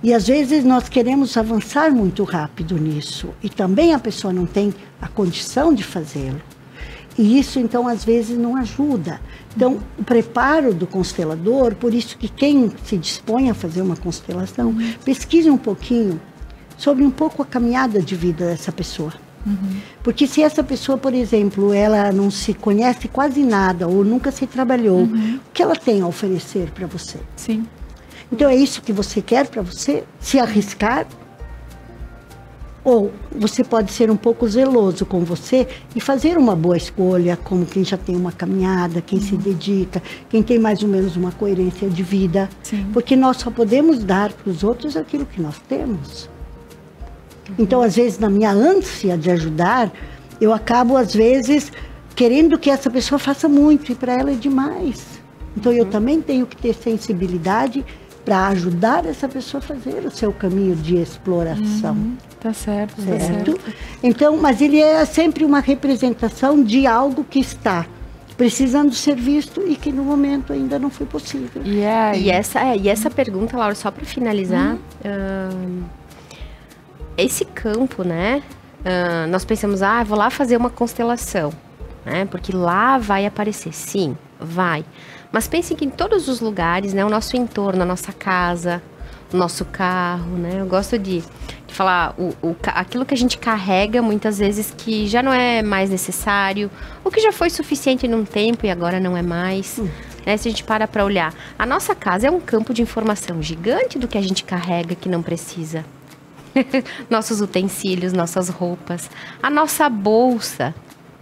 E às vezes nós queremos avançar muito rápido nisso. E também a pessoa não tem a condição de fazê-lo. E isso, então, às vezes não ajuda. Então, o preparo do constelador, por isso que quem se dispõe a fazer uma constelação, pesquise um pouquinho sobre um pouco a caminhada de vida dessa pessoa. Porque se essa pessoa, por exemplo, ela não se conhece quase nada ou nunca se trabalhou, o que ela tem a oferecer para você? Sim. Então é isso que você quer para você? Se arriscar? Ou você pode ser um pouco zeloso com você e fazer uma boa escolha, como quem já tem uma caminhada, quem se dedica, quem tem mais ou menos uma coerência de vida. Porque nós só podemos dar para os outros aquilo que nós temos. Então, às vezes, na minha ânsia de ajudar, eu acabo, às vezes, querendo que essa pessoa faça muito e para ela é demais. Então, eu também tenho que ter sensibilidade para ajudar essa pessoa a fazer o seu caminho de exploração. Tá certo, certo? tá certo. Então, mas ele é sempre uma representação de algo que está precisando ser visto e que no momento ainda não foi possível. E essa pergunta, Laura, só para finalizar, esse campo, né? Nós pensamos, vou lá fazer uma constelação, né? Porque lá vai aparecer. Sim, vai. Mas pense que em todos os lugares, né, o nosso entorno, a nossa casa, o nosso carro, né? Eu gosto de falar aquilo que a gente carrega muitas vezes que já não é mais necessário, ou que já foi suficiente num tempo e agora não é mais. Né? Se a gente para olhar, a nossa casa é um campo de informação gigante do que a gente carrega que não precisa. Nossos utensílios, nossas roupas, a nossa bolsa,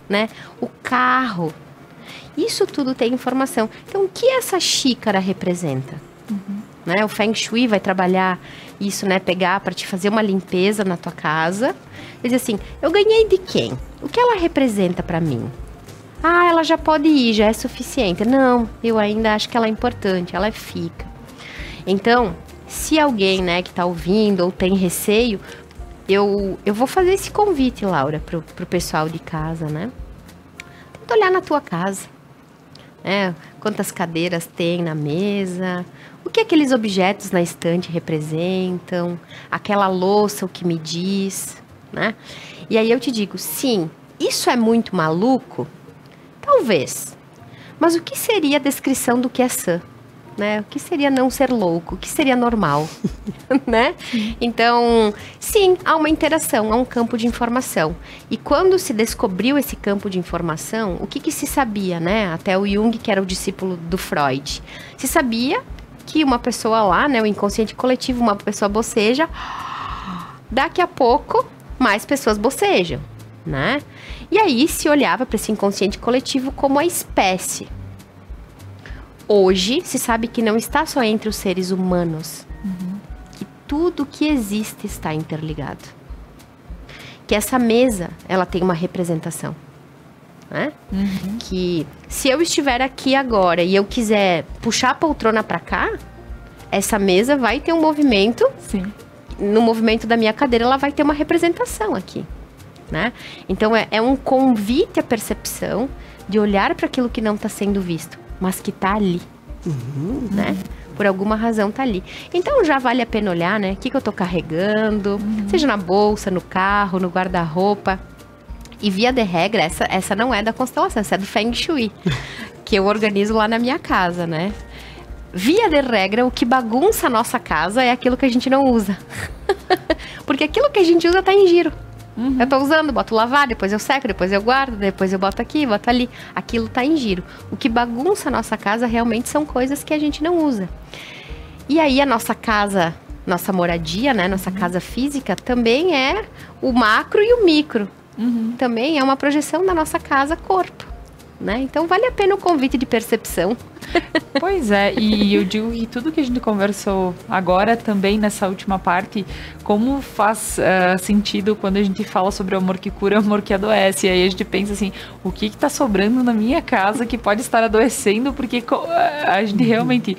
né? O carro. Isso tudo tem informação. Então, o que essa xícara representa? Né? O Feng Shui vai trabalhar isso, né? Pegar para te fazer uma limpeza na tua casa. E dizer assim, eu ganhei de quem? O que ela representa para mim? Ela já pode ir, já é suficiente. Não, eu ainda acho que ela é importante, ela fica. Então, se alguém, né, que está ouvindo ou tem receio, eu vou fazer esse convite, Laura, pro pessoal de casa, né? Tenta olhar na tua casa. Quantas cadeiras tem na mesa, o que aqueles objetos na estante representam, aquela louça, o que me diz, né? E aí eu te digo, sim, isso é muito maluco? Talvez, Mas o que seria a descrição do que é sã? Né? O que seria não ser louco? O que seria normal? Né? Então, sim, há uma interação, há um campo de informação. E quando se descobriu esse campo de informação, o que se sabia, né? Até o Jung, que era o discípulo do Freud, se sabia que uma pessoa lá, né, o inconsciente coletivo, uma pessoa boceja, daqui a pouco mais pessoas bocejam, né? E aí se olhava para esse inconsciente coletivo como a espécie. Hoje, se sabe que não está só entre os seres humanos, que tudo que existe está interligado. Que essa mesa, ela tem uma representação, né? Que se eu estiver aqui agora e eu quiser puxar a poltrona para cá, essa mesa vai ter um movimento. Sim. No movimento da minha cadeira, ela vai ter uma representação aqui, né? Então, é um convite à percepção de olhar para aquilo que não está sendo visto, mas que está ali, né? Por alguma razão está ali. Então, já vale a pena olhar, né? O que eu estou carregando, seja na bolsa, no carro, no guarda-roupa. E via de regra, essa não é da constelação, essa é do Feng Shui, que eu organizo lá na minha casa, né? Via de regra, o que bagunça a nossa casa é aquilo que a gente não usa. Porque aquilo que a gente usa está em giro. Eu tô usando, boto lavar, depois eu seco, depois eu guardo, depois eu boto aqui, boto ali. Aquilo tá em giro. O que bagunça a nossa casa realmente são coisas que a gente não usa. E aí a nossa casa, nossa moradia, né, nossa casa física, também é o macro e o micro. Também é uma projeção da nossa casa corpo, né? Então vale a pena o convite de percepção. Pois é, e eu digo que tudo que a gente conversou agora também nessa última parte, como faz sentido quando a gente fala sobre o amor que cura, o amor que adoece. E aí a gente pensa assim, o que tá sobrando na minha casa que pode estar adoecendo, porque a gente realmente...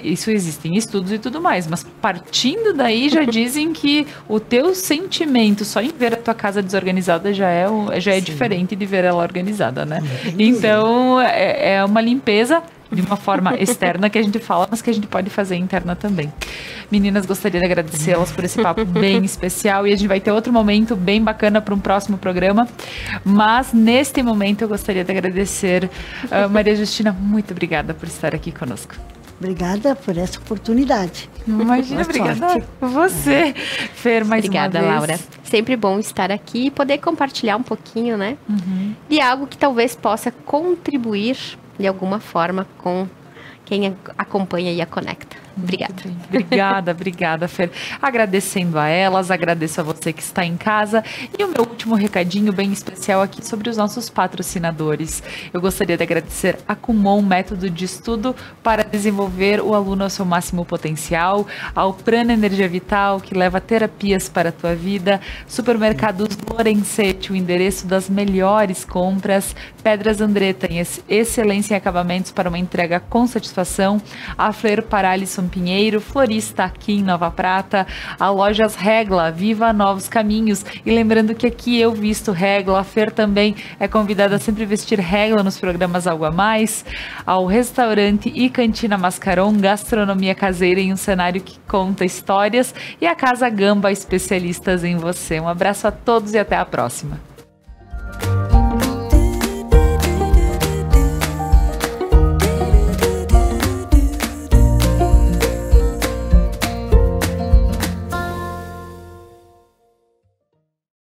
isso existem estudos e tudo mais, mas partindo daí já dizem que o teu sentimento só em ver a tua casa desorganizada já é diferente de ver ela organizada, né? Então é uma limpeza de uma forma externa que a gente fala, mas que a gente pode fazer interna também. Meninas, gostaria de agradecê-las por esse papo bem especial, e a gente vai ter outro momento bem bacana para um próximo programa, mas neste momento eu gostaria de agradecer Maria Justina, muito obrigada por estar aqui conosco. Obrigada por essa oportunidade. Imagina, obrigada a você, Fer, mais Obrigada, uma vez. Laura. Sempre bom estar aqui e poder compartilhar um pouquinho, né? De algo que talvez possa contribuir de alguma forma com quem acompanha e a conecta. Obrigada. Obrigada, Fer. Agradecendo a elas, agradeço a você que está em casa. E o meu último recadinho bem especial aqui sobre os nossos patrocinadores. Eu gostaria de agradecer a Kumon, método de estudo para desenvolver o aluno ao seu máximo potencial, ao Prana Energia Vital, que leva terapias para a tua vida, Supermercados Lorenzetti, o endereço das melhores compras, Pedras Andretta, em excelência em acabamentos para uma entrega com satisfação, a Fleur para Alisson Pinheiro, florista aqui em Nova Prata, a Lojas Regla, viva novos caminhos. E lembrando que aqui eu visto regla, a Fer também é convidada a sempre vestir regla nos programas Algo a Mais, ao restaurante e cantina Mascaron, gastronomia caseira em um cenário que conta histórias, e a Casa Gamba, especialistas em você. Um abraço a todos e até a próxima.